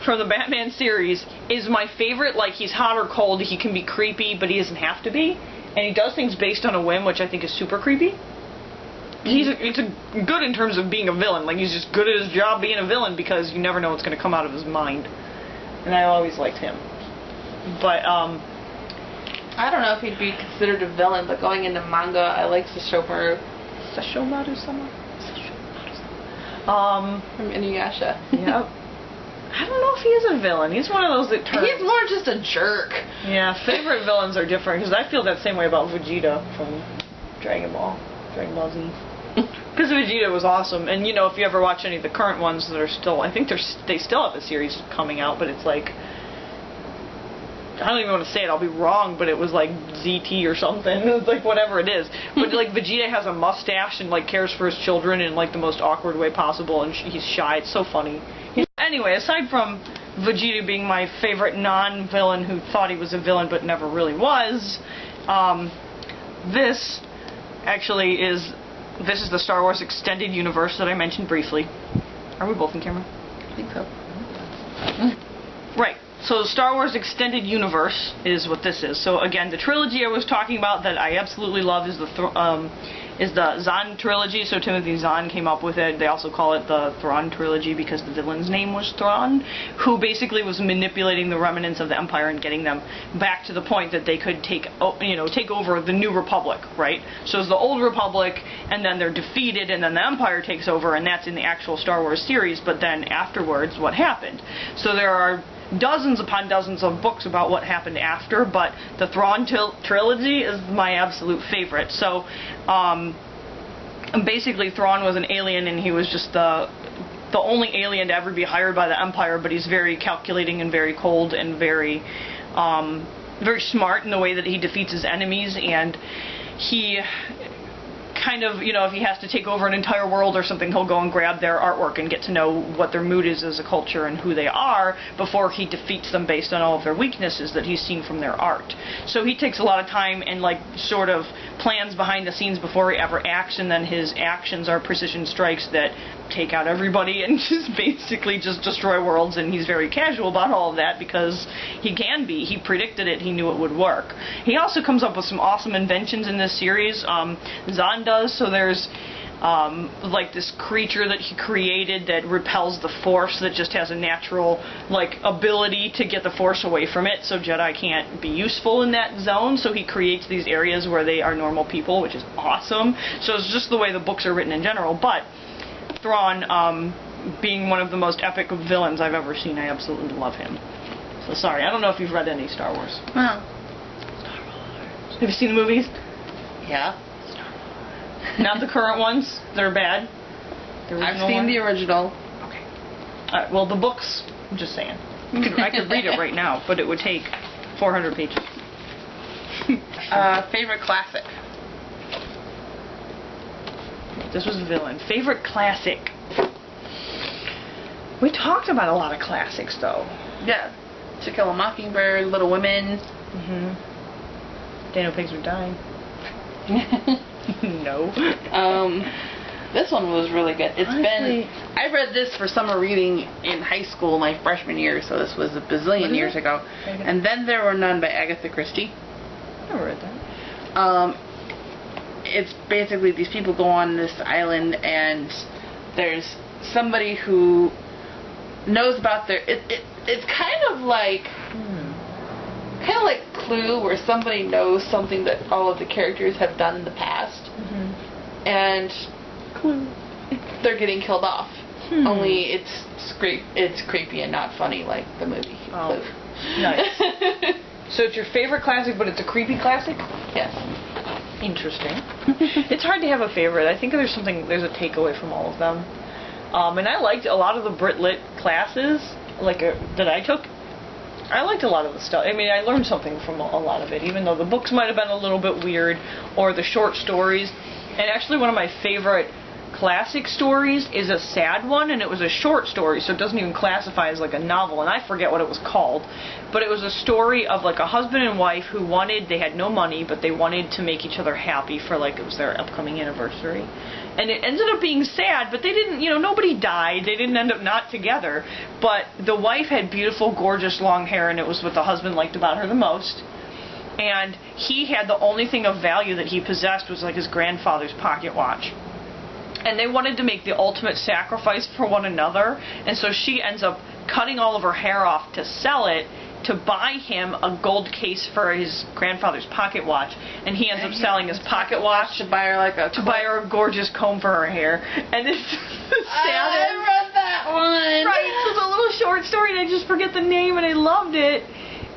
from the Batman series is my favorite. He's hot or cold. He can be creepy, but he doesn't have to be. And he does things based on a whim, which I think is super creepy. He's good in terms of being a villain. He's just good at his job being a villain because you never know what's going to come out of his mind. And I always liked him. But, I don't know if he'd be considered a villain, but going into manga, I like Sesshomaru. Sesshomaru-sama? From Inuyasha. Yep. I don't know if he is a villain. He's one of those that turns... He's more just a jerk. Yeah, favorite villains are different, because I feel that same way about Vegeta from Dragon Ball Z. Because Vegeta was awesome, and you know, if you ever watch any of the current ones that are still, I think they still have a series coming out, but it's like, I don't even want to say it, I'll be wrong, but it was like ZT or something. It's like whatever it is. But like Vegeta has a mustache and like cares for his children in like the most awkward way possible, and he's shy. It's so funny. Anyway, aside from Vegeta being my favorite non-villain who thought he was a villain but never really was, this actually is the Star Wars Extended Universe that I mentioned briefly. Are we both in camera? I think so. Right. So the Star Wars Extended Universe is what this is. So again, the trilogy I was talking about that I absolutely love is the Zahn trilogy. So Timothy Zahn came up with it. They also call it the Thrawn trilogy because the villain's name was Thrawn, who basically was manipulating the remnants of the Empire and getting them back to the point that they could take over the New Republic, right? So it's the Old Republic, and then they're defeated, and then the Empire takes over, and that's in the actual Star Wars series. But then afterwards, what happened? So there are dozens upon dozens of books about what happened after, but the Thrawn trilogy is my absolute favorite. So, basically Thrawn was an alien, and he was just the only alien to ever be hired by the Empire, but he's very calculating and very cold and very smart in the way that he defeats his enemies, and he kind of, you know, if he has to take over an entire world or something, he'll go and grab their artwork and get to know what their mood is as a culture and who they are before he defeats them based on all of their weaknesses that he's seen from their art. So he takes a lot of time and like sort of plans behind the scenes before he ever acts, and then his actions are precision strikes that take out everybody and just basically just destroy worlds, and he's very casual about all of that because he can be. He predicted it. He knew it would work. He also comes up with some awesome inventions in this series. Zahn does. So there's like this creature that he created that repels the Force, that just has a natural like ability to get the Force away from it, so Jedi can't be useful in that zone. So he creates these areas where they are normal people, which is awesome. So it's just the way the books are written in general. But Thrawn, being one of the most epic villains I've ever seen, I absolutely love him. So sorry, I don't know if you've read any Star Wars. Well, Star Wars. Have you seen the movies? Yeah. Not the current ones. They're bad. I've seen the original. Okay. Alright, well, the books, I'm just saying. I could read it right now, but it would take 400 pages. Favorite classic? This was a villain. Favorite classic? We talked about a lot of classics, though. Yeah. To Kill a Mockingbird, Little Women. Mm-hmm. Daniel Pigs Were Dying. No. This one was really good. Honestly, I read this for summer reading in high school my freshman year, so this was a bazillion years ago. And Then There Were None by Agatha Christie. I never read that. It's basically these people go on this island, and there's somebody who knows about their... It's kind of like Clue, where somebody knows something that all of the characters have done in the past, and Clue, they're getting killed off. Only it's creepy and not funny like the movie Clue. Nice. So it's your favorite classic, but it's a creepy classic? Yes. Interesting. It's hard to have a favorite. I think there's a takeaway from all of them. And I liked a lot of the Brit Lit classes that I took. I liked a lot of the stuff. I mean, I learned something from a lot of it, even though the books might have been a little bit weird, or the short stories. And actually one of my favorite classic stories is a sad one, and it was a short story, so it doesn't even classify as like a novel, and I forget what it was called. But it was a story of like a husband and wife who they had no money, but they wanted to make each other happy for it was their upcoming anniversary. And it ended up being sad, but they didn't, nobody died. They didn't end up not together. But the wife had beautiful, gorgeous long hair, and it was what the husband liked about her the most. And he had the only thing of value that he possessed was like his grandfather's pocket watch. And they wanted to make the ultimate sacrifice for one another, and so she ends up cutting all of her hair off to sell it, to buy him a gold case for his grandfather's pocket watch, and he ends up selling his pocket watch to buy her a gorgeous comb for her hair. And it's the saddest. I read that one. Right, so the little short story and I just forget the name and I loved it.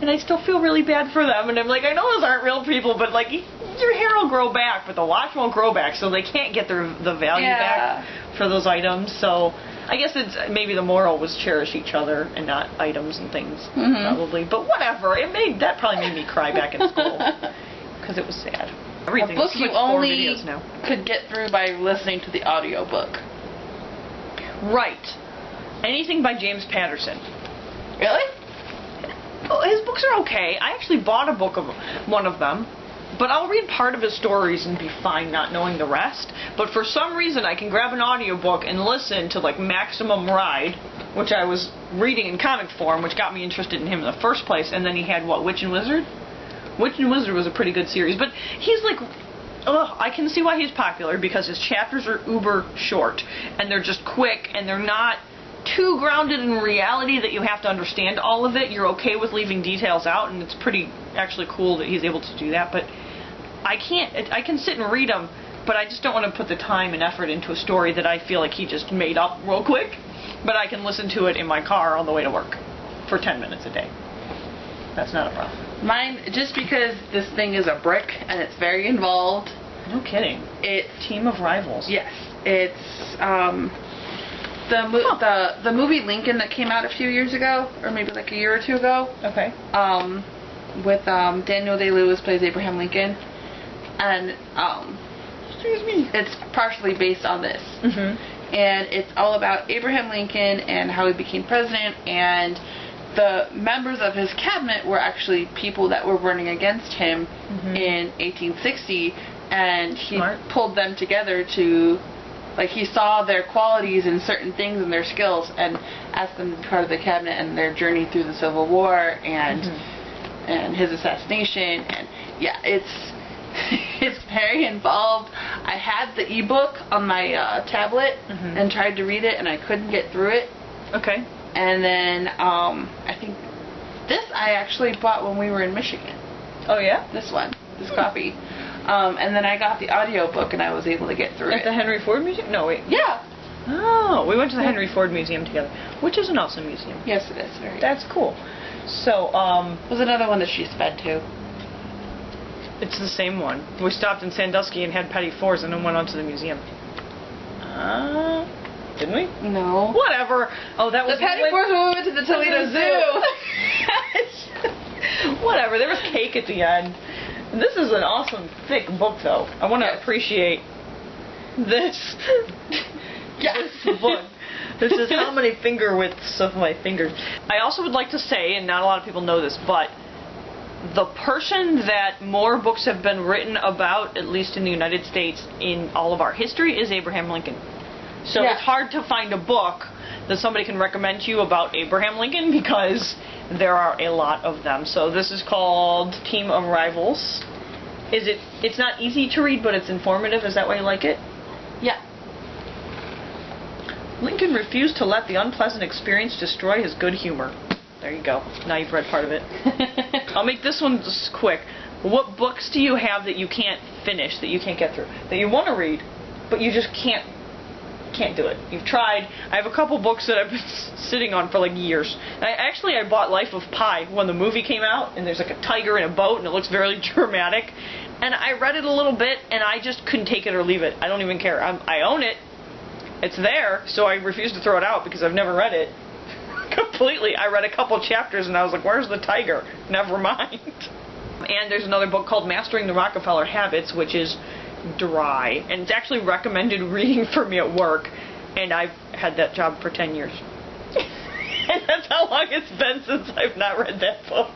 And I still feel really bad for them. And I'm like, I know those aren't real people, but like, your hair will grow back, but the watch won't grow back, so they can't get the value back for those items. So I guess it's maybe the moral was cherish each other and not items and things, probably. But whatever, that probably made me cry back in school because it was sad. Everything. A book you only could get through by listening to the audiobook. Right. Anything by James Patterson. Really? His books are okay. I actually bought a book of one of them, but I'll read part of his stories and be fine not knowing the rest. But for some reason, I can grab an audiobook and listen to like Maximum Ride, which I was reading in comic form, which got me interested in him in the first place. And then he had Witch and Wizard? Witch and Wizard was a pretty good series, but he's like, I can see why he's popular, because his chapters are uber short, and they're just quick, and they're not too grounded in reality that you have to understand all of it. You're okay with leaving details out, and it's pretty actually cool that he's able to do that. But I can sit and read them, but I just don't want to put the time and effort into a story that I feel like he just made up real quick. But I can listen to it in my car on the way to work for 10 minutes a day. That's not a problem. Mine, just because this thing is a brick and it's very involved. No kidding. It's Team of Rivals. Yes, it's the movie Lincoln that came out a few years ago, or maybe like a year or two ago. Okay. With Daniel Day-Lewis plays Abraham Lincoln, and excuse me, it's partially based on this, and it's all about Abraham Lincoln and how he became president, and the members of his cabinet were actually people that were running against him in 1860, and he pulled them together to, like, he saw their qualities in certain things and their skills and asked them to be part of the cabinet and their journey through the Civil War and his assassination. And yeah, it's very involved. I had the ebook on my tablet and tried to read it, and I couldn't get through it. Okay. And then I think this I actually bought when we were in Michigan. Oh yeah? This copy. And then I got the audiobook and I was able to get through it. At the Henry Ford Museum? No, wait. Yeah. Oh, we went to the Henry Ford Museum together, which is an awesome museum. Yes, it is. That's cool. So, was another one that she's fed to. It's the same one. We stopped in Sandusky and had Petit Fours and then went on to the museum. Didn't we? No. Whatever. Oh, that was the Petit Fours when we went to the Toledo Zoo. Whatever. There was cake at the end. This is an awesome, thick book, though. I want to appreciate this. This book. This is how many finger widths of my fingers. I also would like to say, and not a lot of people know this, but the person that more books have been written about, at least in the United States, in all of our history, is Abraham Lincoln. So it's hard to find a book that somebody can recommend to you about Abraham Lincoln, because there are a lot of them. So this is called Team of Rivals. It's not easy to read, but it's informative. Is that why you like it? Yeah. Lincoln refused to let the unpleasant experience destroy his good humor. There you go. Now you've read part of it. I'll make this one just quick. What books do you have that you can't finish, that you can't get through, that you want to read, but you just can't do it? You've tried. I have a couple books that I've been sitting on for like years. I bought Life of Pi when the movie came out, and there's like a tiger in a boat, and it looks very dramatic. And I read it a little bit, and I just couldn't take it or leave it. I don't even care. I own it. It's there, so I refuse to throw it out because I've never read it completely. I read a couple chapters, and I was like, where's the tiger? Never mind. And there's another book called Mastering the Rockefeller Habits, which is dry, and it's actually recommended reading for me at work, and I've had that job for 10 years. And that's how long it's been since I've not read that book.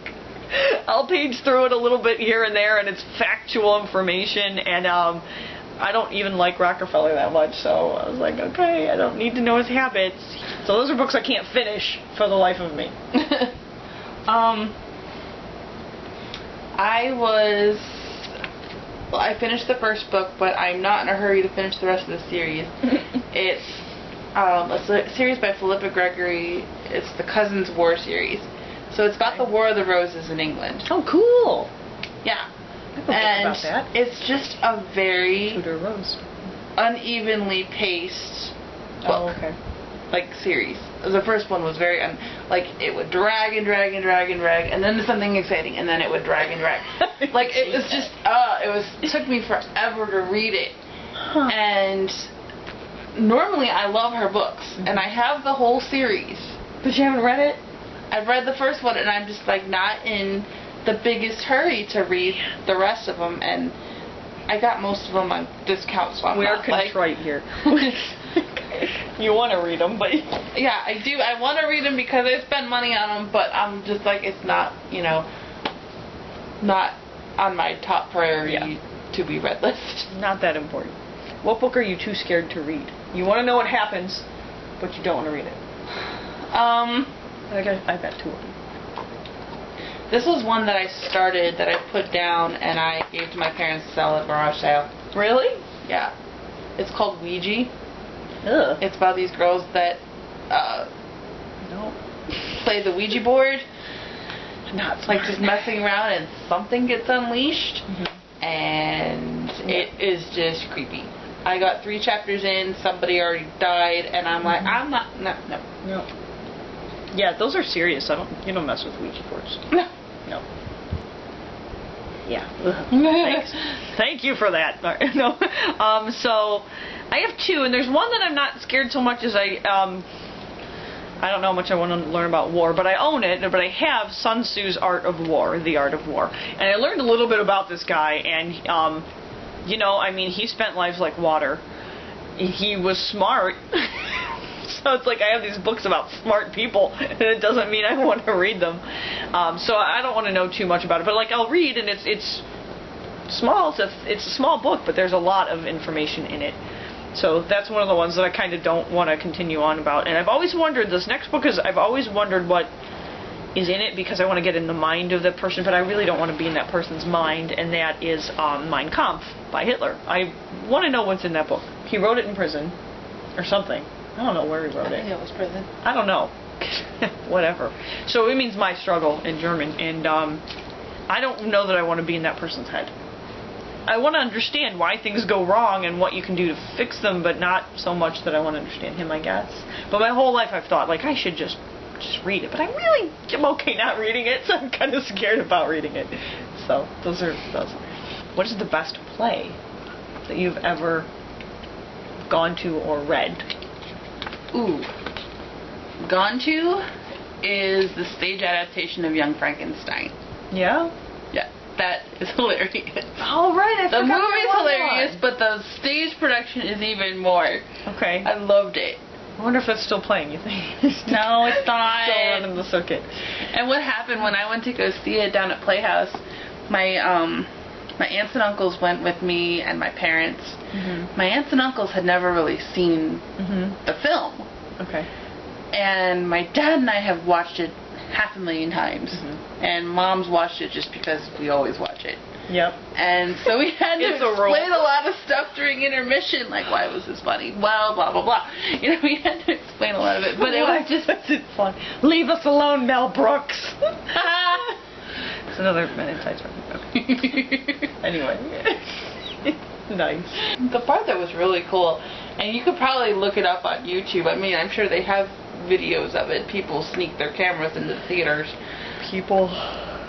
I'll page through it a little bit here and there, and it's factual information, and I don't even like Rockefeller that much, so I was like, okay, I don't need to know his habits. So those are books I can't finish for the life of me. I finished the first book, but I'm not in a hurry to finish the rest of the series. It's a series by Philippa Gregory. It's the Cousins War series. So it's got the War of the Roses in England. Oh, cool. Yeah. And about that. It's just a very Tudor Rose. unevenly paced book. Oh, okay. like series. The first one was very like it would drag and drag and drag and drag, and then something exciting, and then it would drag and drag. Like it was just it took me forever to read it. And normally I love her books, and I have the whole series. But you haven't read it? I've read the first one, and I'm just like not in the biggest hurry to read the rest of them, and I got most of them on discount, so I'm not contrite here. You want to read them, but yeah, I do. I want to read them because I spend money on them, but I'm just like it's not, not on my top priority to be read list. Not that important. What book are you too scared to read? You want to know what happens, but you don't want to read it. I've got two of them. This was one that I started that I put down and I gave to my parents to sell at garage sale. Really? Yeah. It's called Ouija. Ugh. It's about these girls that play the Ouija board. Not like just messing around and something gets unleashed. Mm-hmm. And it is just creepy. I got 3 chapters in, somebody already died, and I'm like, I'm not, no. Yeah, those are serious. You don't mess with Ouija boards. No. No. Yeah. Thanks. Thank you for that. No. So I have 2, and there's one that I'm not scared so much as I don't know how much I want to learn about war, but I own it, but I have Sun Tzu's Art of War, The Art of War. And I learned a little bit about this guy, and, he spent lives like water. He was smart. So it's like I have these books about smart people, and it doesn't mean I want to read them. So I don't want to know too much about it, but like I'll read, and it's small. It's a small book, but there's a lot of information in it. So that's one of the ones that I kind of don't want to continue on about. And I've always wondered, this next book I've always wondered what is in it because I want to get in the mind of the person, but I really don't want to be in that person's mind, and that is Mein Kampf by Hitler. I want to know what's in that book. He wrote it in prison or something. I don't know where he wrote it. I think it was prison. I don't know. Whatever. So it means my struggle in German, and I don't know that I want to be in that person's head. I want to understand why things go wrong and what you can do to fix them, but not so much that I want to understand him, I guess. But my whole life I've thought, like, I should just read it. But I really am okay not reading it, so I'm kind of scared about reading it. So those are those. What is the best play that you've ever gone to or read? Ooh. Gone to is the stage adaptation of Young Frankenstein. Yeah? Yeah, that is hilarious. Oh, right. The movie's hilarious, but the stage production is even more. Okay. I loved it. I wonder if it's still playing, you think? No, it's not. Still running the circuit. And what happened when I went to go see it down at Playhouse, my aunts and uncles went with me and my parents. Mm-hmm. My aunts and uncles had never really seen the film. Okay. And my dad and I have watched it 500,000 times. Mm-hmm. And Mom's watched it just because we always watch it. Yep. And so we had to explain a lot of stuff during intermission, like why was this funny? Well, blah, blah, blah. We had to explain a lot of it. But it was just fun. Leave us alone, Mel Brooks. It's another Men in Tights reference. Okay. Anyway. Nice. The part that was really cool, and you could probably look it up on YouTube. I mean, I'm sure they have videos of it. People sneak their cameras into the theaters. People.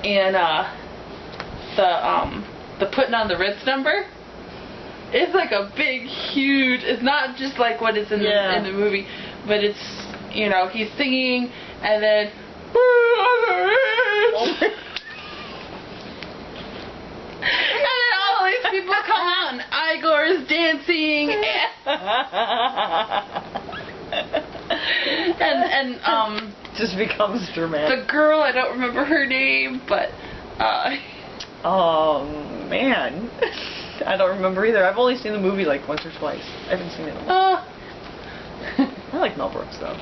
And the putting on the Ritz number. It's like a big, huge. It's not just like what is in the movie, but it's he's singing and then. And then all these people come out and Igor's dancing and just becomes dramatic. The girl, I don't remember her name, but oh man. I don't remember either. I've only seen the movie like once or twice. I haven't seen it. I like Mel Brooks though.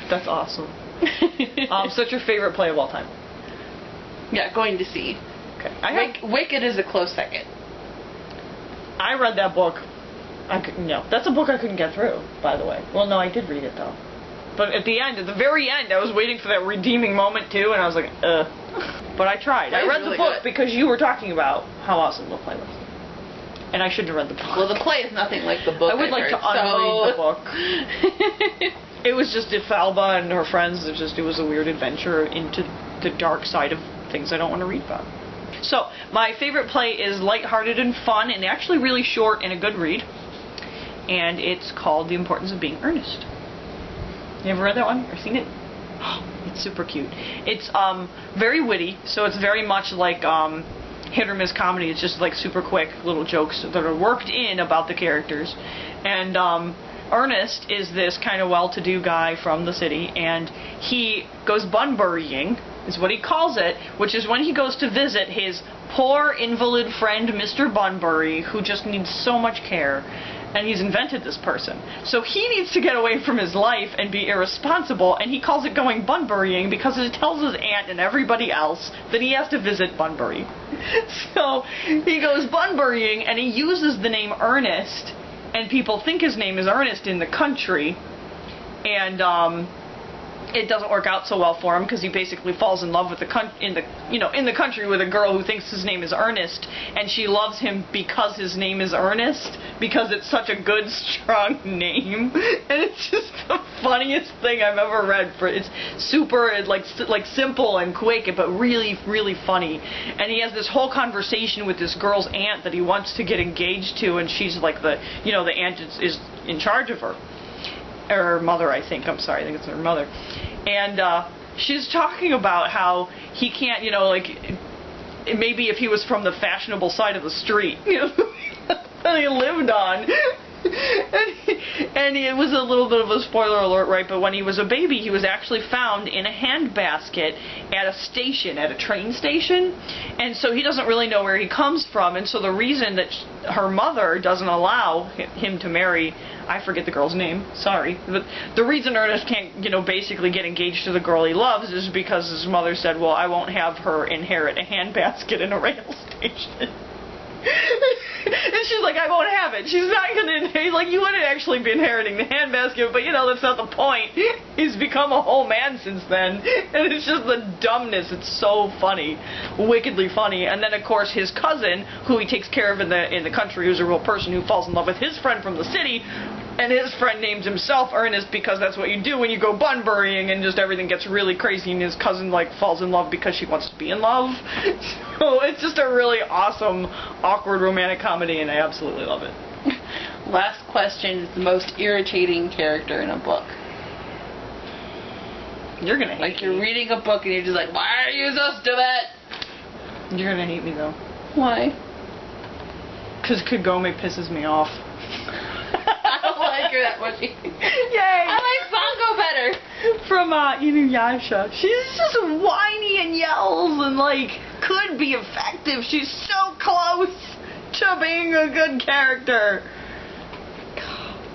That's awesome. So what's your favorite play of all time? Yeah, going to see. Okay. Wicked is a close second. I read that book. That's a book I couldn't get through, by the way. Well, no, I did read it though. But at the very end, I was waiting for that redeeming moment too, and I was like, But I tried. I read the book because you were talking about how awesome the play was. And I shouldn't have read the book. Well, the play is nothing like the book. I would like to unread the book. It was just if Alba and her friends, it was a weird adventure into the dark side of things I don't want to read about. So, my favorite play is lighthearted and fun, and actually really short and a good read. And it's called The Importance of Being Earnest. You ever read that one or seen it? Oh, it's super cute. It's very witty, so it's very much like hit or miss comedy. It's just like super quick little jokes that are worked in about the characters. And Ernest is this kind of well-to-do guy from the city, and he goes bunburying, is what he calls it, which is when he goes to visit his poor invalid friend Mr. Bunbury, who just needs so much care, and he's invented this person. So he needs to get away from his life and be irresponsible, and he calls it going bunburying because it tells his aunt and everybody else that he has to visit Bunbury. So he goes bunburying, and he uses the name Ernest, and people think his name is Ernest in the country, and it doesn't work out so well for him because he basically falls in love with in the country with a girl who thinks his name is Ernest, and she loves him because his name is Ernest, because it's such a good, strong name, and it's just the funniest thing I've ever read. It's super like simple and quick, but really, really funny. And he has this whole conversation with this girl's aunt that he wants to get engaged to, and she's like the aunt is in charge of her. Her mother, I think. I'm sorry, I think it's her mother. And she's talking about how he can't, maybe if he was from the fashionable side of the street, that he lived on. And it was a little bit of a spoiler alert, right? But when he was a baby, he was actually found in a handbasket at a station, at a train station. And so he doesn't really know where he comes from. And so the reason that her mother doesn't allow him to marry, I forget the girl's name, sorry. But the reason Ernest can't, basically get engaged to the girl he loves is because his mother said, well, I won't have her inherit a handbasket in a rail station. And she's like, I won't have it. She's not going to, he's like, you wouldn't actually be inheriting the handbasket, but that's not the point. He's become a whole man since then. And it's just the dumbness. It's so funny. Wickedly funny. And then, of course, his cousin, who he takes care of in the country, who's a real person who falls in love with his friend from the city, and his friend names himself Ernest because that's what you do when you go bunburying, and just everything gets really crazy, and his cousin falls in love because she wants to be in love. So it's just a really awesome, awkward romantic comedy, and I absolutely love it. Last question is the most irritating character in a book. You're gonna hate me. You're reading a book and you're just like, why are you so stupid? You're gonna hate me though. Why? Because Kagome pisses me off. I don't like her that much. Yay! I like Sango better. From Inuyasha. She's just whiny and yells and could be effective. She's so close to being a good character.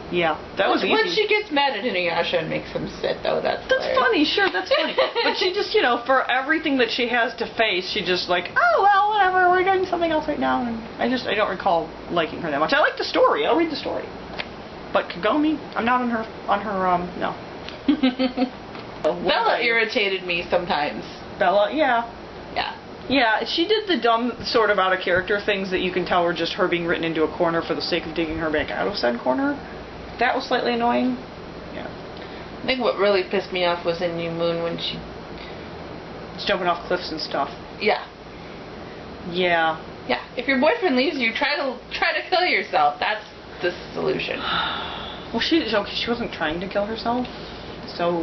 Yeah, that was easy. When she gets mad at Inuyasha and makes him sit, though, that's funny. Sure, that's funny. But she just, for everything that she has to face, she just oh well, whatever. We're doing something else right now. And I don't recall liking her that much. I like the story. I'll read the story. But Kagome, I'm not on her no. Bella irritated me sometimes. Bella, yeah. Yeah. Yeah, she did the dumb sort of out of character things that you can tell were just her being written into a corner for the sake of digging her back out of said corner. That was slightly annoying. Yeah. I think what really pissed me off was in New Moon when she was jumping off cliffs and stuff. Yeah. Yeah. Yeah. If your boyfriend leaves you, try to kill yourself. That's the solution. Well, she wasn't trying to kill herself, so.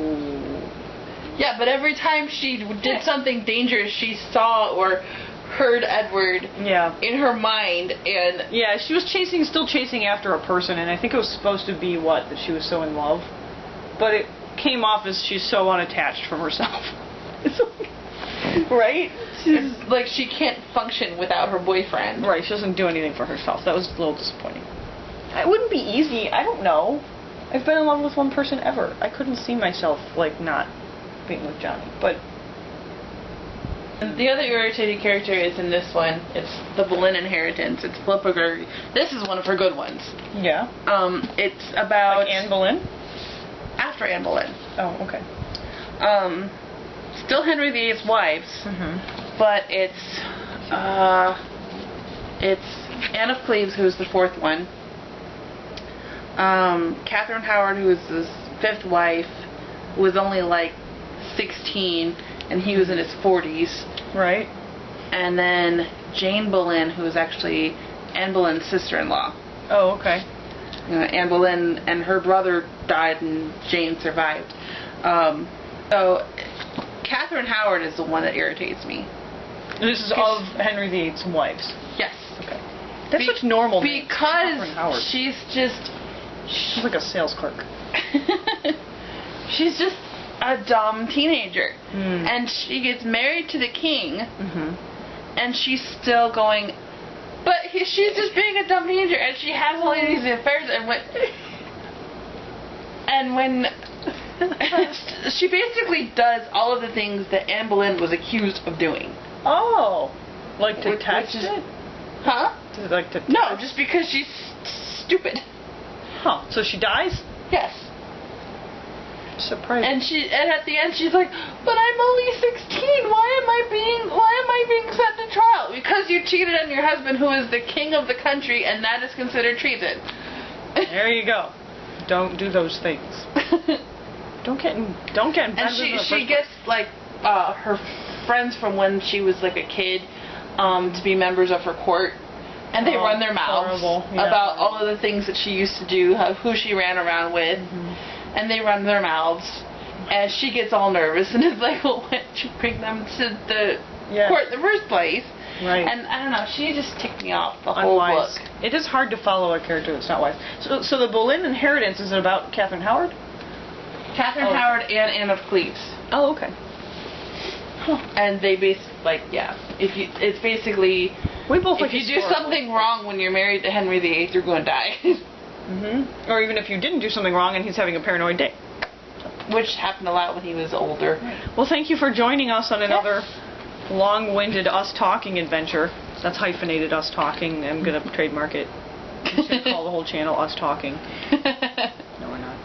Yeah, but every time she did something dangerous, she saw or heard Edward. Yeah. In her mind, and yeah, she was still chasing after a person, and I think it was supposed to be that she was so in love, but it came off as she's so unattached from herself. Right? It's like she can't function without her boyfriend. Right, she doesn't do anything for herself. That was a little disappointing. It wouldn't be easy. I don't know. I've been in love with one person ever. I couldn't see myself not being with Johnny, but. And the other irritating character is in this one. It's the Boleyn inheritance. It's Flipper. This is one of her good ones. Yeah. It's about Anne Boleyn. After Anne Boleyn. Oh, okay. Still Henry VIII's wives, but it's Anne of Cleves, who's the fourth one. Catherine Howard, who is this fifth wife was only like 16, and he was in his 40s. Right. And then Jane Boleyn, who was actually Anne Boleyn's sister-in-law. Oh, okay. Anne Boleyn and her brother died, and Jane survived. So Catherine Howard is the one that irritates me. This is of Henry VIII's wives. Yes. Okay. That's such normal name. Because she's just... She's like a sales clerk. She's just a dumb teenager. Mm. And she gets married to the king, and she's still going... But she's just being a dumb teenager, and she has all these affairs, and when she basically does all of the things that Anne Boleyn was accused of doing. Oh, like to text it? Huh? Like to no, just because she's stupid. Huh? So she dies? Yes. Surprising. And at the end she's like, but I'm only 16. Why am I being sent to trial? Because you cheated on your husband, who is the king of the country, and that is considered treason. There you go. Don't do those things. Don't get in And she gets like her friends from when she was like a kid to be members of her court, and they run their mouths about all of the things that she used to do, who she ran around with, and they run their mouths, and she gets all nervous and is like, well, why didn't you bring them to the court in the first place? Right. And I don't know, she just ticked me off the whole book. It is hard to follow a character that's not wise. So the Boleyn inheritance, is it about Catherine Howard? Catherine Howard and Anne of Cleves. Oh, okay. And they it's basically, we both if you do something wrong when you're married to Henry VIII, you're going to die. Or even if you didn't do something wrong and he's having a paranoid day. Which happened a lot when he was older. Well, thank you for joining us on another long-winded us talking adventure. That's hyphenated us talking. I'm going to trademark it. I'm going to call the whole channel us talking. No, we're not.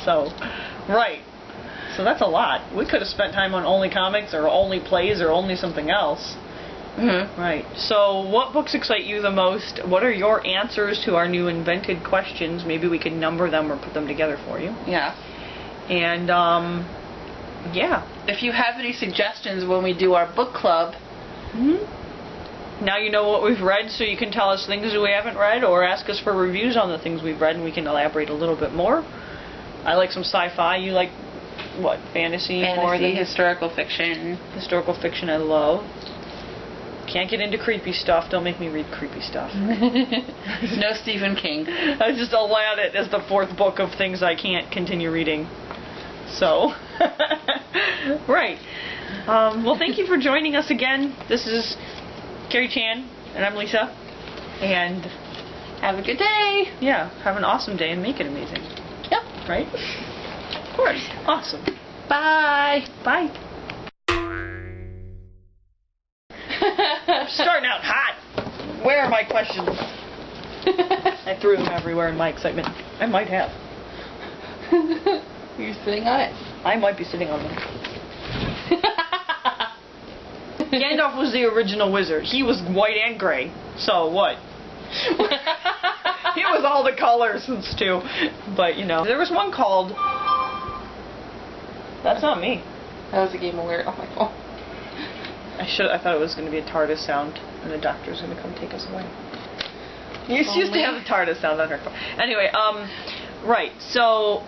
So, right. So that's a lot. We could have spent time on only comics or only plays or only something else. Right. So what books excite you the most? What are your answers to our new invented questions? Maybe we could number them or put them together for you. Yeah. And, if you have any suggestions when we do our book club, now you know what we've read, so you can tell us things we haven't read or ask us for reviews on the things we've read, and we can elaborate a little bit more. I like some sci-fi. You like, what, fantasy more than historical fiction. Historical fiction I love. Can't get into creepy stuff. Don't make me read creepy stuff. No Stephen King. I just allowed it as the fourth book of things I can't continue reading. So, right. Well, thank you for joining us again. This is Carrie Chan, and I'm Lisa. And have a good day. Yeah, have an awesome day and make it amazing. Yep. Right? Of course. Awesome. Bye. Bye. Starting out hot. Where are my questions? I threw them everywhere in my excitement. I might have. You're sitting on it? I might be sitting on them. Gandalf was the original wizard. He was white and gray. So what? He was all the colors and stew. But, there was one called... That's not me. That was a Game Alert on my phone. I thought it was going to be a TARDIS sound, and the doctor's going to come take us away. You used to have a TARDIS sound on her phone. Anyway, right, so